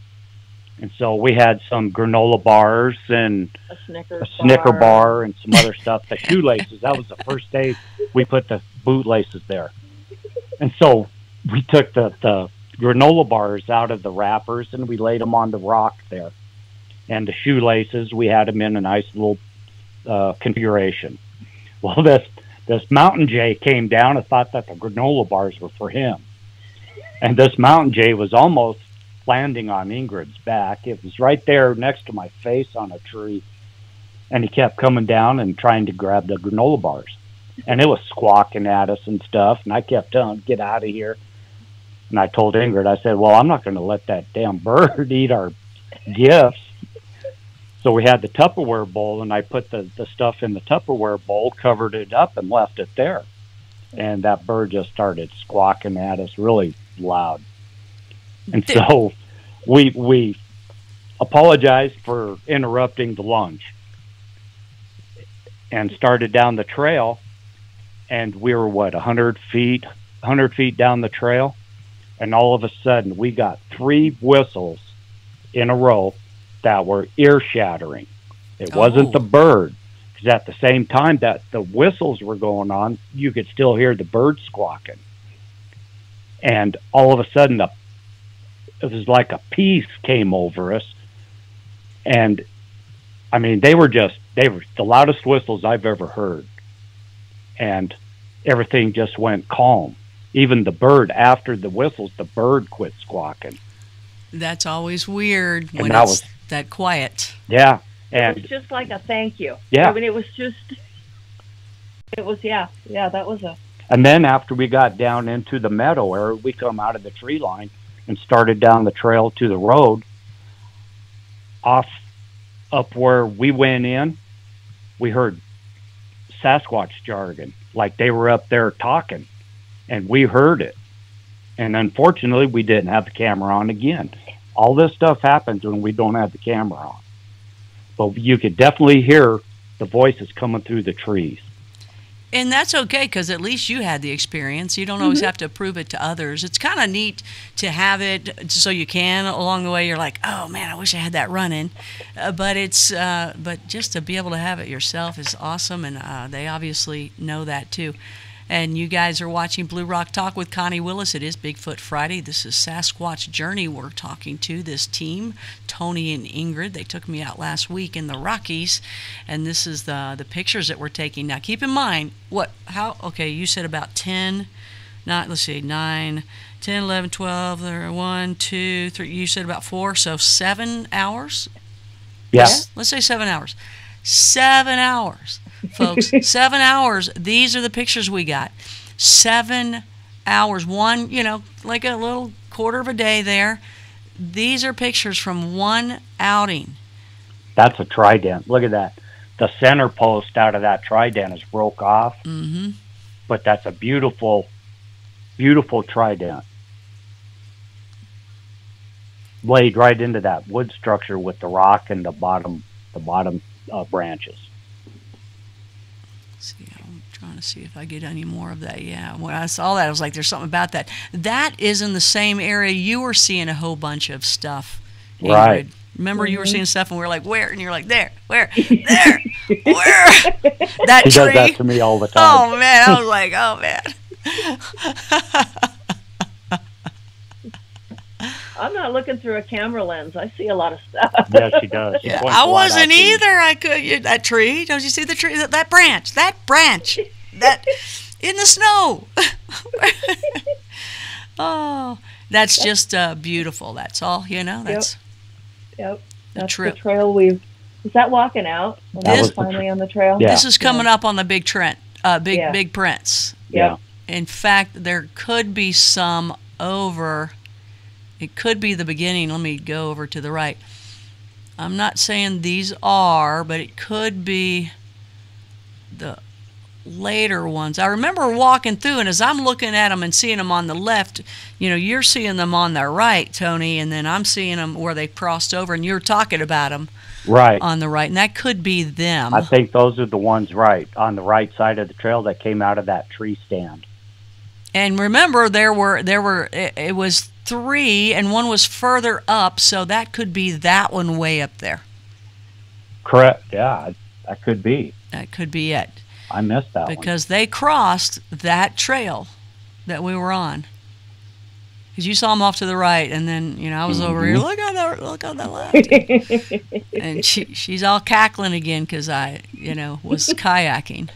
And so we had some granola bars and a Snicker bar and some other stuff. The shoelaces, that was the first day we put the bootlaces there. And so we took the granola bars out of the wrappers and we laid them on the rock there. And the shoelaces, we had them in a nice little configuration. Well, this mountain jay came down and thought that the granola bars were for him. And this mountain jay was almost landing on Ingrid's back. It was right there next to my face on a tree. And he kept coming down and trying to grab the granola bars. And it was squawking at us and stuff. And I kept telling him, get out of here. And I told Ingrid, I said, well, I'm not going to let that damn bird eat our gifts. So we had the Tupperware bowl, and I put the stuff in the Tupperware bowl, covered it up, and left it there. And that bird just started squawking at us really loud. And so we apologized for interrupting the lunch and started down the trail. And we were, 100 feet down the trail. And all of a sudden, we got 3 whistles in a row that were ear-shattering. It wasn't the bird, because at the same time that the whistles were going on, you could still hear the bird squawking. And all of a sudden, it was like a peace came over us. And, I mean, they were the loudest whistles I've ever heard. And everything just went calm. Even the bird, after the whistles, the bird quit squawking. That's always weird when it's that quiet. Yeah. And it was just like a thank you. Yeah. I mean, that was a... And then after we got down into the meadow area, we come out of the tree line and started down the trail to the road. Up where we went in, we heard Sasquatch jargon, like they were up there talking. And we heard it. And unfortunately, we didn't have the camera on again. All this stuff happens when we don't have the camera on. But you could definitely hear the voices coming through the trees. And that's okay, because at least you had the experience. You don't always have to prove it to others. It's kind of neat to have it so you can. Along the way, you're like, oh, man, I wish I had that running. But just to be able to have it yourself is awesome, and they obviously know that, too. And you guys are watching Blue Rock Talk with Connie Willis. It is BigFoot Friday. This is Sasquatch Journey we're talking to. This team, Tony and Ingrid, they took me out last week in the Rockies. And this is the pictures that we're taking. Now, keep in mind, you said about 10, 9, 10, 11, 12, 1, 2, 3. You said about 4, so 7 hours? Yeah. Let's say 7 hours. 7 hours. Folks, 7 hours. These are the pictures we got. 7 hours. One, like a little quarter of a day there. These are pictures from one outing. That's a trident. Look at that. The center post out of that trident is broke off. Mm-hmm. But that's a beautiful, beautiful trident. Laid right into that wood structure with the rock and the bottom branches. See, I'm trying to see if I get any more of that. Yeah, when I saw that, I was like, there's something about that. That is in the same area you were seeing a whole bunch of stuff, Ingrid. Right. Remember, you were seeing stuff, and we were like, where? And you're like, there, where, there, where? That he tree. Does that to me all the time. Oh, man. I was like, oh, man. I'm not looking through a camera lens. I see a lot of stuff. Yeah, she does. Yeah, I wasn't either. I could. That tree. Don't you see the tree? That branch. That in the snow. Oh, that's just beautiful. That's all. You know. That's. Yep. That's the trail Is that walking out? This finally on the trail. Yeah. This is coming up on the Big Trent. Big Prince. Yeah. In fact, there could be some over. It could be the beginning. Let me go over to the right. I'm not saying these are, but it could be the later ones. I remember walking through, and as I'm looking at them and seeing them on the left, you know, you're seeing them on the right, Tony, and then I'm seeing them where they crossed over, and you're talking about them right on the right, and that could be them. I think those are the ones right on the right side of the trail that came out of that tree stand. And remember, it was 3, and one was further up, so that could be that one way up there. Correct. Yeah, that could be. That could be it. I missed that because they crossed that trail that we were on. Because you saw them off to the right, and then I was over here. Look on the left, and she's all cackling again because I was kayaking.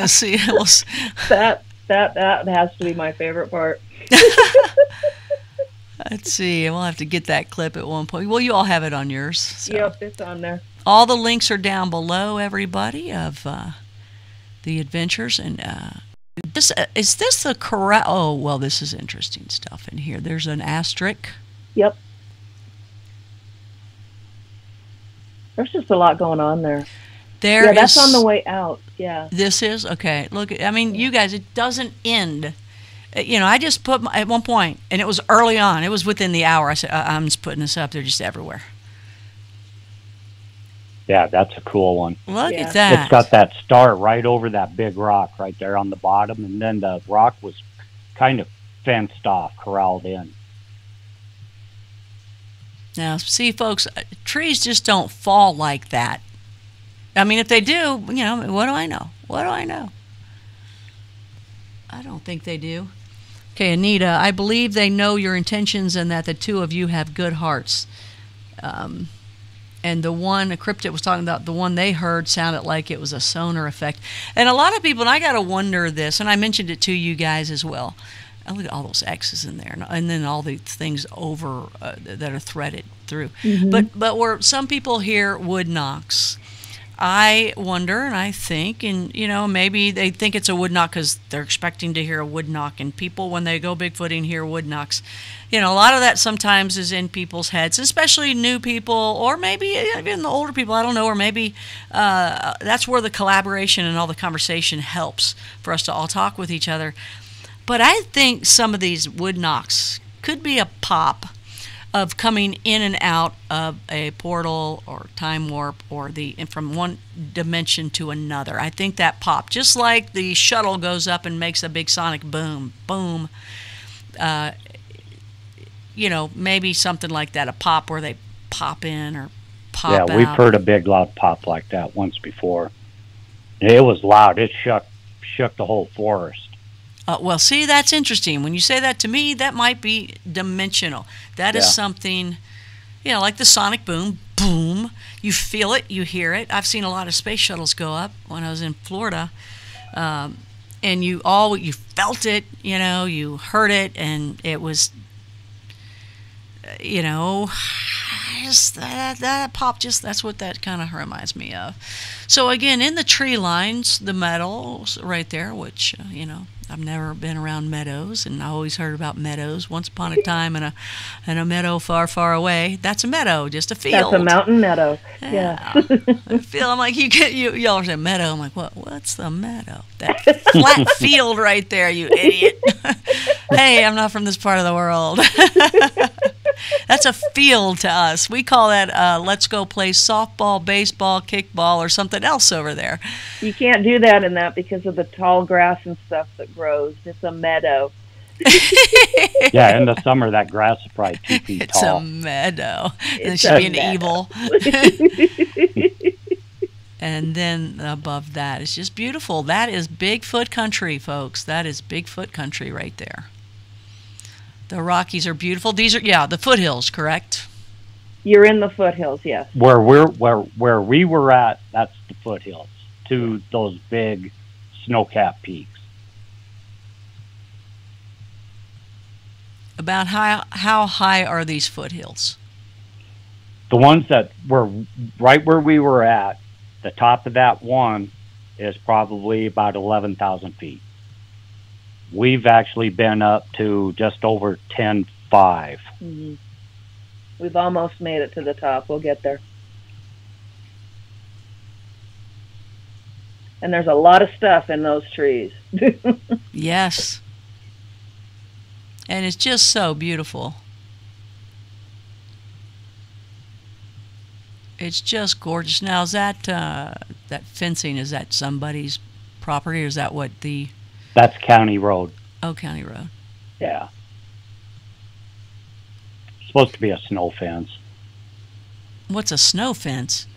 See, it was that has to be my favorite part. Let's see. We'll have to get that clip at one point. Well, you all have it on yours. So. Yep, it's on there. All the links are down below, everybody, of the adventures. And is this the correct? Oh, well, this is interesting stuff in here. There's an asterisk. Yep. There's just a lot going on there. That's on the way out. Yeah. This is? Okay. Look, I mean, you guys, it doesn't end. I just put at one point, and it was early on. It was within the hour. I said, I'm just putting this up. They're just everywhere. Yeah, that's a cool one. Look at that. It's got that star right over that big rock right there on the bottom, and then the rock was kind of fenced off, corralled in. Now, see, folks, trees just don't fall like that. I mean, if they do, what do I know? What do I know? I don't think they do. Okay, Anita, I believe they know your intentions and that the two of you have good hearts. And the one, Cryptid was talking about, the one they heard sounded like it was a sonar effect. And a lot of people, and I got to wonder this, and I mentioned it to you guys as well. Look at all those X's in there, and then all the things over that are threaded through. Mm-hmm. But where some people hear wood knocks, I wonder, and I think, and maybe they think it's a wood knock because they're expecting to hear a wood knock. And people, when they go Bigfooting, hear wood knocks. A lot of that sometimes is in people's heads, especially new people, or maybe even the older people. I don't know, or maybe that's where the collaboration and all the conversation helps for us to all talk with each other. But I think some of these wood knocks could be a pop of coming in and out of a portal or time warp or from one dimension to another. I think that pop, just like the shuttle goes up and makes a big sonic boom, boom. Maybe something like that, a pop where they pop in or pop out. Yeah, we've heard a big loud pop like that once before. It was loud. It shook the whole forest. Well, see, that's interesting. When you say that to me, that might be dimensional. That is something, like the sonic boom, boom. You feel it, you hear it. I've seen a lot of space shuttles go up when I was in Florida, and you felt it. You heard it, and it was, that pop. That's what that kind of reminds me of. So again, in the tree lines, the meadows right there, which I've never been around meadows, and I always heard about meadows. Once upon a time, in a meadow far, far away. That's a meadow, just a field. That's a mountain meadow. Yeah. I'm like, you all say meadow. I'm like, what's the meadow? That flat field right there, you idiot. Hey, I'm not from this part of the world. That's a field to us. We call that let's go play softball, baseball, kickball, or something else over there. You can't do that in that because of the tall grass and stuff that grows. It's a meadow. Yeah, in the summer that grass is probably 2 feet tall. It's a meadow. It should be an evil. And then above that, it's just beautiful. That is Bigfoot country, folks. That is Bigfoot country right there. The Rockies are beautiful. These are, yeah, the foothills, correct? You're in the foothills, yes. Where we were at, that's the foothills to those big snow-capped peaks. About how high are these foothills? The ones that were right where we were at, the top of that one is probably about 11,000 feet. We've actually been up to just over 10.5. Mm-hmm. We've almost made it to the top. We'll get there. And there's a lot of stuff in those trees. Yes. And it's just so beautiful. It's just gorgeous. Now, is that that fencing, is that somebody's property, or is that what the... That's county road. Oh, county road. Yeah. It's supposed to be a snow fence. What's a snow fence?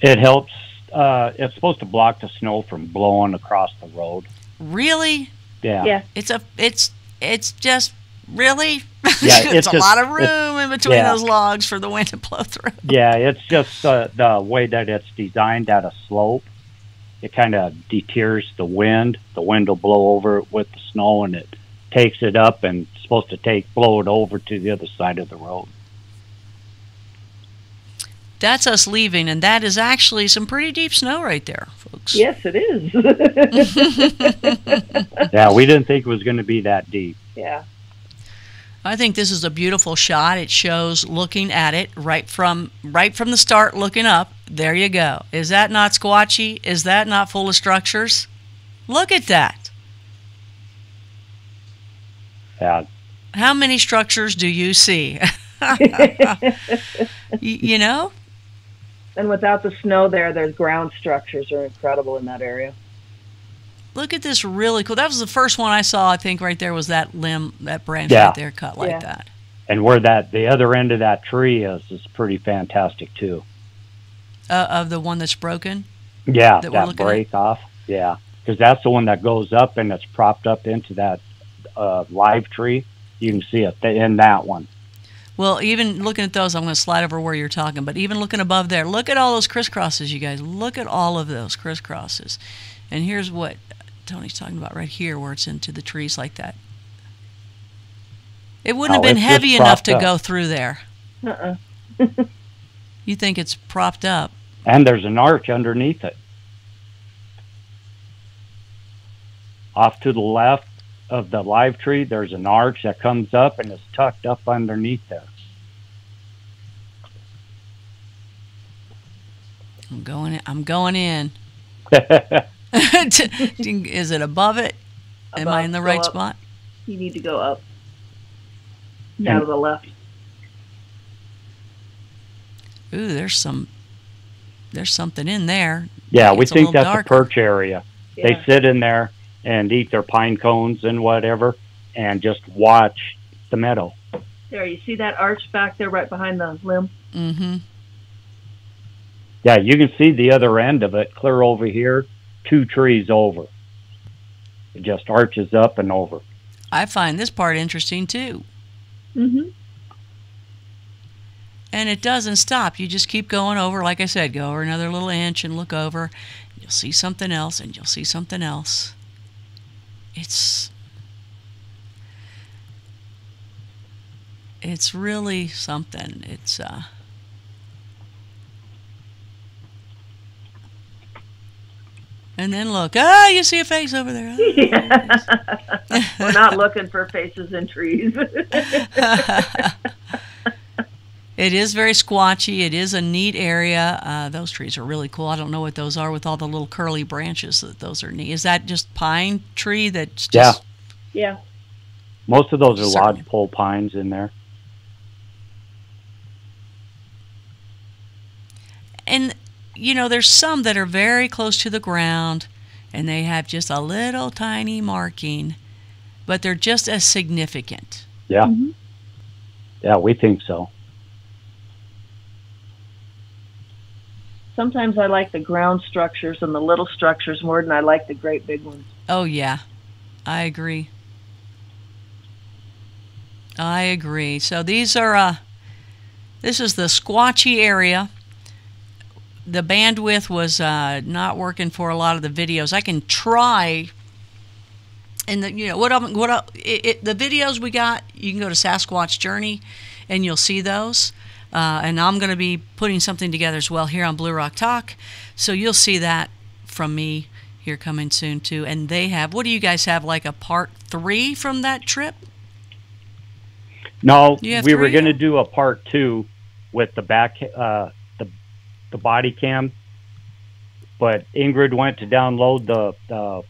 It helps. It's supposed to block the snow from blowing across the road. Really? Yeah. Yeah. It's just really. Yeah, it's a lot of room in between those logs for the wind to blow through. Yeah, it's just the way that it's designed at a slope. It kind of deters the wind. The wind will blow over it with the snow, and it takes it up, and it's supposed to blow it over to the other side of the road. That's us leaving, and that is actually some pretty deep snow right there, folks. Yes, it is. Yeah, we didn't think it was going to be that deep. Yeah. I think this is a beautiful shot. It shows looking at it right from the start, looking up. There you go. Is that not squatchy? Is that not full of structures? Look at that. Yeah. How many structures do you see? You know? And without the snow there's ground structures are incredible in that area. Look at this, really cool. That was the first one I saw, I think, right there was that limb, that branch right there cut like that. And where the other end of that tree is pretty fantastic, too. Of the one that's broken? Yeah, that break off. Yeah, because that's the one that goes up and it's propped up into that live tree. You can see it in that one. Well, even looking at those, I'm going to slide over where you're talking, but even looking above there, look at all those crisscrosses, you guys. Look at all of those crisscrosses. And here's what Tony's talking about right here, where it's into the trees like that. It wouldn't have been heavy enough to go through there. Uh-uh. You think it's propped up. And there's an arch underneath it. Off to the left of the live tree, there's an arch that comes up and is tucked up underneath there. I'm going in. Is it above it? Am I in the right spot? You need to go up. Now to the left. Ooh, there's something in there. Yeah, we think that's a perch area. Yeah. They sit in there and eat their pine cones and whatever and just watch the meadow. There, you see that arch back there right behind the limb? Mm-hmm. Yeah, you can see the other end of it clear over here, 2 trees over. It just arches up and over. I find this part interesting too. Mm-hmm. And it doesn't stop. You just keep going over, like I said, go over another little inch and look over. You'll see something else, and you'll see something else. It's really something. It's and then look, you see a face over there. Yeah. We're not looking for faces in trees. It is very squatchy. It is a neat area. Those trees are really cool. I don't know what those are with all the little curly branches. Those are neat. Is that just pine tree that's just... Yeah. Most of those are lodgepole pines in there. And, you know, there's some that are very close to the ground, and they have just a little tiny marking, but they're just as significant. Yeah. Mm-hmm. sometimes I like the ground structures and the little structures more than I like the great big ones. Oh, yeah. I agree. I agree. So these are, this is the Squatchy area. The bandwidth was not working for a lot of the videos. I can try, and the videos we got, you can go to Sasquatch Journey, and you'll see those. And I'm going to be putting something together as well here on Blue Rock Talk, so you'll see that from me here coming soon too. And they have, what do you guys have, like a part 3 from that trip? No, we were going to do a part 2 with the back, the body cam, but Ingrid went to download the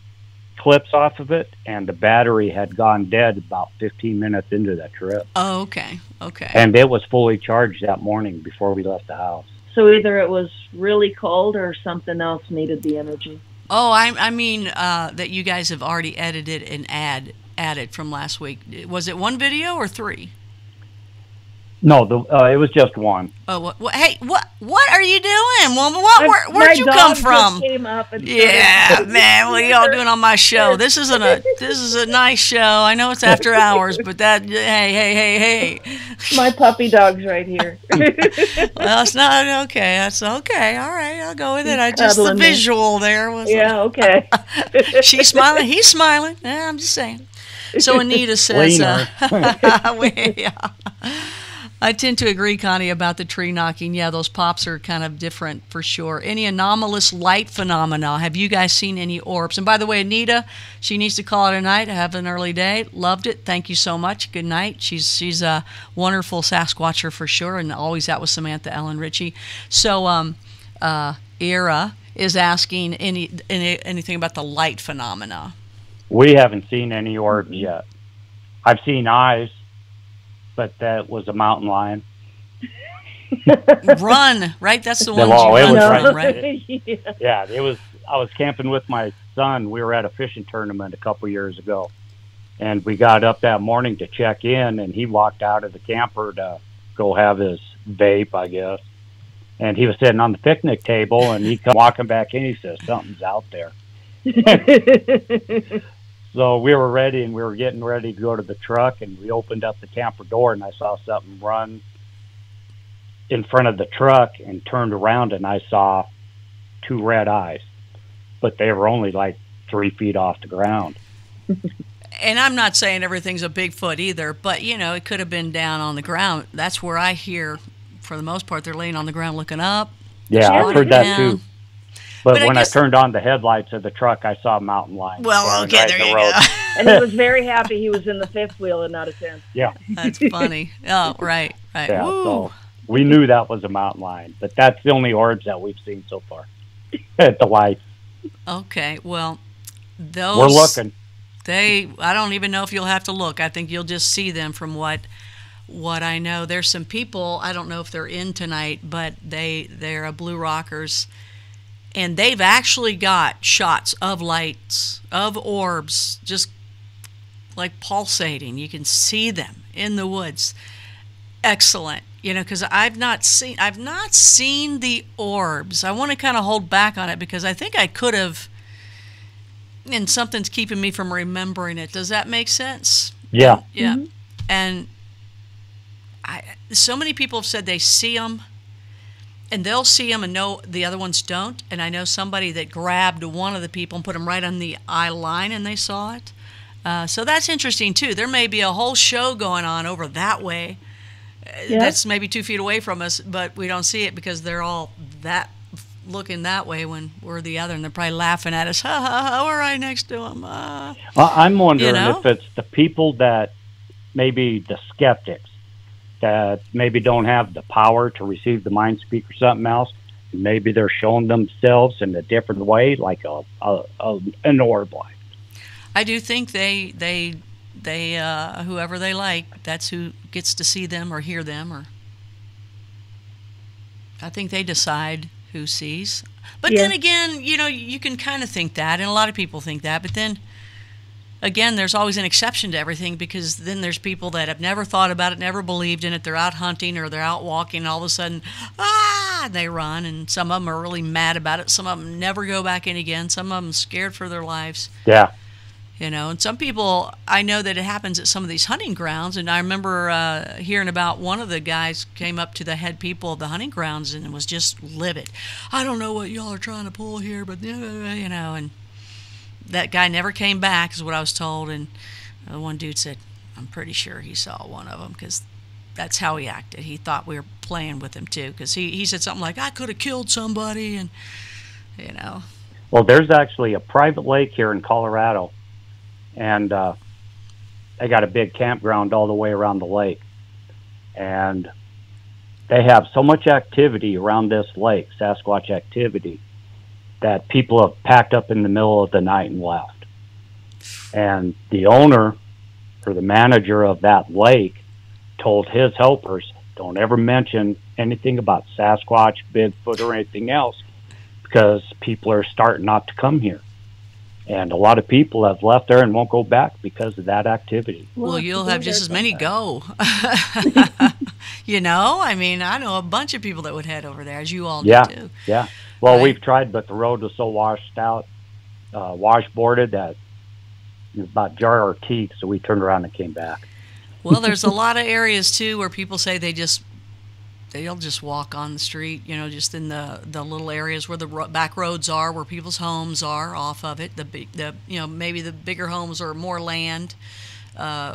clips off of it, and the battery had gone dead about 15 minutes into that trip. Oh, okay. Okay. And it was fully charged that morning before we left the house. So either it was really cold or something else needed the energy. Oh, I mean that you guys have already edited and added from last week. Was it 1 video or 3? No, it was just 1. Oh, hey, what are you doing? Well, where'd you come from? Just came up and man, what are y'all doing on my show? This is a nice show. I know it's after hours, but hey. My puppy dog's right here. Well, it's not okay. That's okay. All right, I'll go with it. The visual there was. Yeah, okay. She's smiling. He's smiling. Yeah, I'm just saying. So Anita says, I tend to agree, Connie, about the tree knocking. Yeah, those pops are kind of different for sure. Any anomalous light phenomena? Have you guys seen any orbs? And by the way, Anita, she needs to call it a night. Have an early day. Loved it. Thank you so much. Good night. She's a wonderful Sasquatcher for sure, and always out with Samantha Ellen Ritchie. So, Ira is asking anything about the light phenomena. We haven't seen any orbs yet. I've seen eyes, but that was a mountain lion. Run, right? That's the one you run from, right? Yeah, it was. I was camping with my son. We were at a fishing tournament a couple years ago, and we got up that morning to check in, and he walked out of the camper to go have his vape, I guess. And he was sitting on the picnic table, and he come walking back in. He says, "Something's out there." So we were ready, and we were getting ready to go to the truck, and we opened up the camper door, and I saw something run in front of the truck and turned around, and I saw 2 red eyes, but they were only like 3 feet off the ground. And I'm not saying everything's a Bigfoot either, but, it could have been down on the ground. That's where I hear, for the most part, they're laying on the ground looking up. Yeah, I've heard that too. But when I turned on the headlights of the truck, I saw a mountain lion. Well, okay, there you go. And he was very happy he was in the 5th wheel and not a 10th. Yeah. That's funny. Oh, right. Yeah, Woo. so we knew that was a mountain lion, but that's the only orbs that we've seen so far at the lights. Okay, well, those... We're looking. I don't even know if you'll have to look. I think you'll just see them from what I know. There's some people, I don't know if they're in tonight, but they're Blue Rockers, and they've actually got shots of lights, of orbs, just like pulsating. You can see them in the woods. Excellent. Because I've not seen the orbs. I want to kind of hold back on it because I think I could have, and something's keeping me from remembering it. Does that make sense? Yeah. Yeah. Mm-hmm. And so many people have said they see them, and they'll see them and know the other ones don't. And I know somebody that grabbed one of the people and put him right on the eye line, and they saw it. So that's interesting, too. There may be a whole show going on over that way that's maybe 2 feet away from us, but we don't see it because they're all looking that way when we're the other, and they're probably laughing at us. Ha, ha, ha, we're right next to them. I'm wondering if it's the people that maybe the skeptics that maybe don't have the power to receive the mind speak or something else. Maybe they're showing themselves in a different way, like an orb light. I do think they whoever they like, that's who gets to see them or hear them, or I think they decide who sees. But then again, you can kind of think that, and a lot of people think that, but then again, there's always an exception to everything, because then there's people that have never thought about it, never believed in it. They're out hunting or they're out walking, and all of a sudden, and they run, and some of them are really mad about it. Some of them never go back in again. Some of them scared for their lives. Yeah. You know, and some people, I know that it happens at some of these hunting grounds, and I remember hearing about one of the guys came up to the head people of the hunting grounds and was just livid. I don't know what y'all are trying to pull here, but, you know, and that guy never came back is what I was told, and one dude said, I'm pretty sure he saw one of them because that's how he acted. He thought we were playing with him, too, because he said something like, I could have killed somebody, and, you know. Well, there's actually a private lake here in Colorado, and they got a big campground all the way around the lake. And they have so much activity around this lake, Sasquatch activity, that people have packed up in the middle of the night and left. And the owner or the manager of that lake told his helpers, don't ever mention anything about Sasquatch, Bigfoot, or anything else, because people are starting not to come here. And a lot of people have left there and won't go back because of that activity. Well, you'll have just as many go. You know, I mean, I know a bunch of people that would head over there, as you all do, too. Yeah. Well, right? We've tried, but the road was so washed out, washboarded, that it was about jar our teeth, so we turned around and came back. Well, there's a lot of areas, too, where people say they'll just walk on the street, you know, just in the little areas where the back roads are, where people's homes are off of it. You know, maybe the bigger homes are more land.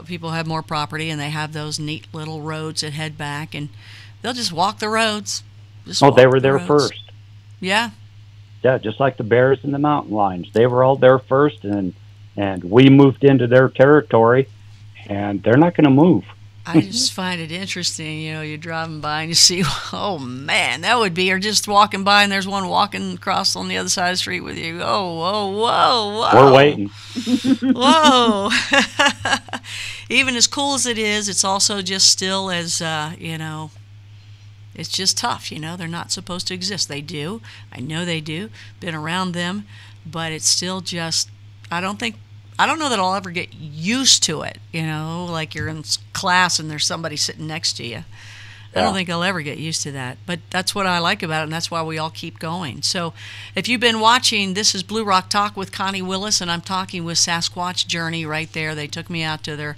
People have more property, and they have those neat little roads that head back, and they'll just walk the roads. They were there first. Yeah. Yeah, just like the bears and the mountain lions. They were all there first, and we moved into their territory, and they're not going to move. I just find it interesting, you know, you're driving by and you see, oh man, that would be, or just walking by and there's one walking across on the other side of the street with you. Oh, whoa, whoa, whoa. We're waiting. Whoa. Even as cool as it is, it's also just still as, you know, it's just tough, you know, they're not supposed to exist. They do. I know they do. Been around them, but it's still just, I don't know that I'll ever get used to it, you know, like you're in class and there's somebody sitting next to you. I don't think I'll ever get used to that. But that's what I like about it, and that's why we all keep going. So if you've been watching, this is Blue Rock Talk with Connie Willis, and I'm talking with Sasquatch Journey right there. They took me out to their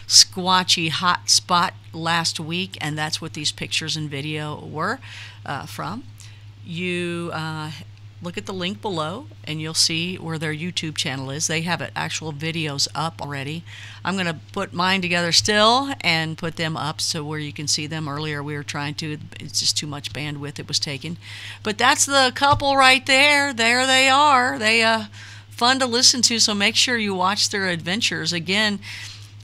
squatchy hot spot last week, and that's what these pictures and video were from. You look at the link below and you'll see where their YouTube channel is. They have actual videos up already. I'm going to put mine together still and put them up so where you can see them. Earlier we were trying to, it's just too much bandwidth it was taken. But that's the couple right there. There they are. They fun to listen to, so make sure you watch their adventures. Again,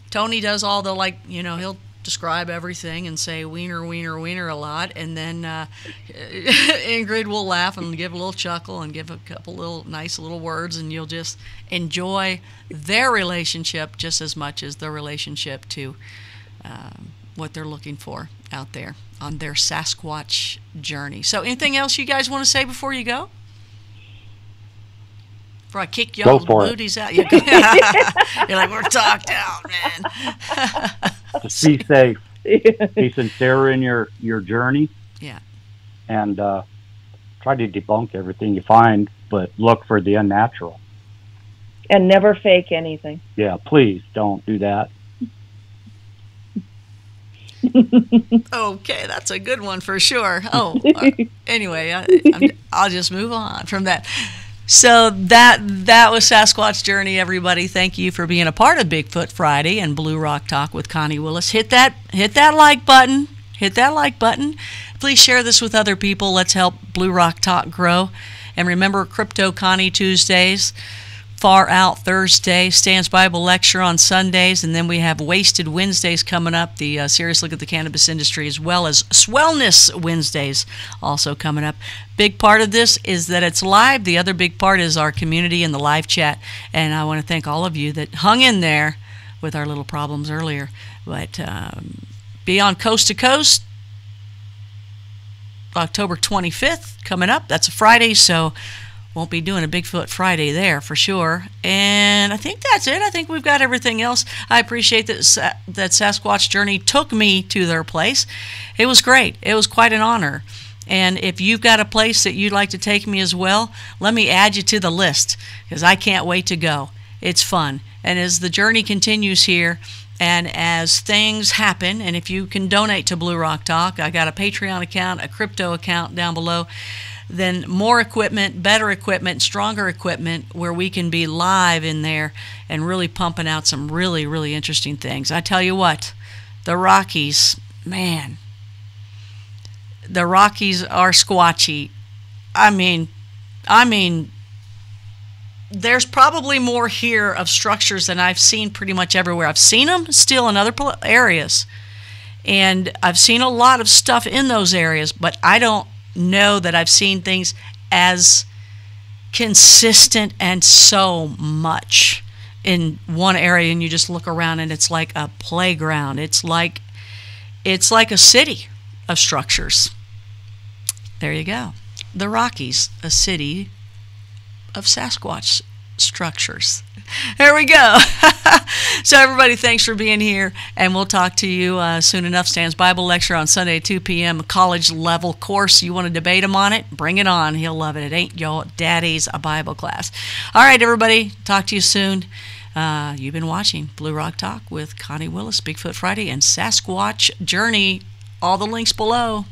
Tony does all the, like, you know, he'll describe everything and say wiener, wiener, wiener a lot, and then Ingrid will laugh and give a little chuckle and give a couple little nice little words, and you'll just enjoy their relationship just as much as the relationship to what they're looking for out there on their Sasquatch journey. So anything else you guys want to say before you go? Before I kick y'all's booties out. You're like, we're talked out, man. Just be safe. Be sincere in your journey. Yeah. And try to debunk everything you find, but look for the unnatural. And never fake anything. Yeah, please don't do that. Okay, that's a good one for sure. Oh, anyway, I'll just move on from that. So that was Sasquatch Journey, everybody. Thank you for being a part of BigFoot Friday and Blue Rock Talk with Connie Willis. Hit that like button. Hit that like button. Please share this with other people. Let's help Blue Rock Talk grow. And remember, Crypto Connie Tuesdays, Far Out Thursday, Stan's Bible Lecture on Sundays, and then we have Wasted Wednesdays coming up, the serious look at the cannabis industry, as well as Swellness Wednesdays also coming up. Big part of this is that it's live. The other big part is our community and the live chat, and I want to thank all of you that hung in there with our little problems earlier. But be on Coast to Coast, October 25th coming up. That's a Friday, so won't be doing a Bigfoot Friday there for sure. And I think that's it. I think we've got everything else. I appreciate that Sasquatch Journey took me to their place. It was great. It was quite an honor. And if you've got a place that you'd like to take me as well, let me add you to the list, because I can't wait to go. It's fun. And as the journey continues here, and as things happen, and if you can donate to Blue Rock Talk, I got a Patreon account, a crypto account down below, then more equipment, better equipment, stronger equipment, where we can be live in there and really pumping out some really, really interesting things. I tell you what, the Rockies, man, the Rockies are squatchy. I mean, there's probably more here of structures than I've seen pretty much everywhere. I've seen them still in other areas, and I've seen a lot of stuff in those areas, but I don't know that I've seen things as consistent and so much in one area. And you just look around and it's like a playground. It's like a city of structures. There you go. The Rockies, a city of Sasquatch structures. There we go. So everybody, thanks for being here, and we'll talk to you soon enough. Stan's Bible lecture on Sunday at 2 p.m. A college level course. You want to debate him on it? Bring it on. He'll love it. It ain't your daddy's a Bible class. All right, everybody. Talk to you soon. You've been watching Blue Rock Talk with Connie Willis, BigFoot Friday, and Sasquatch Journey. All the links below.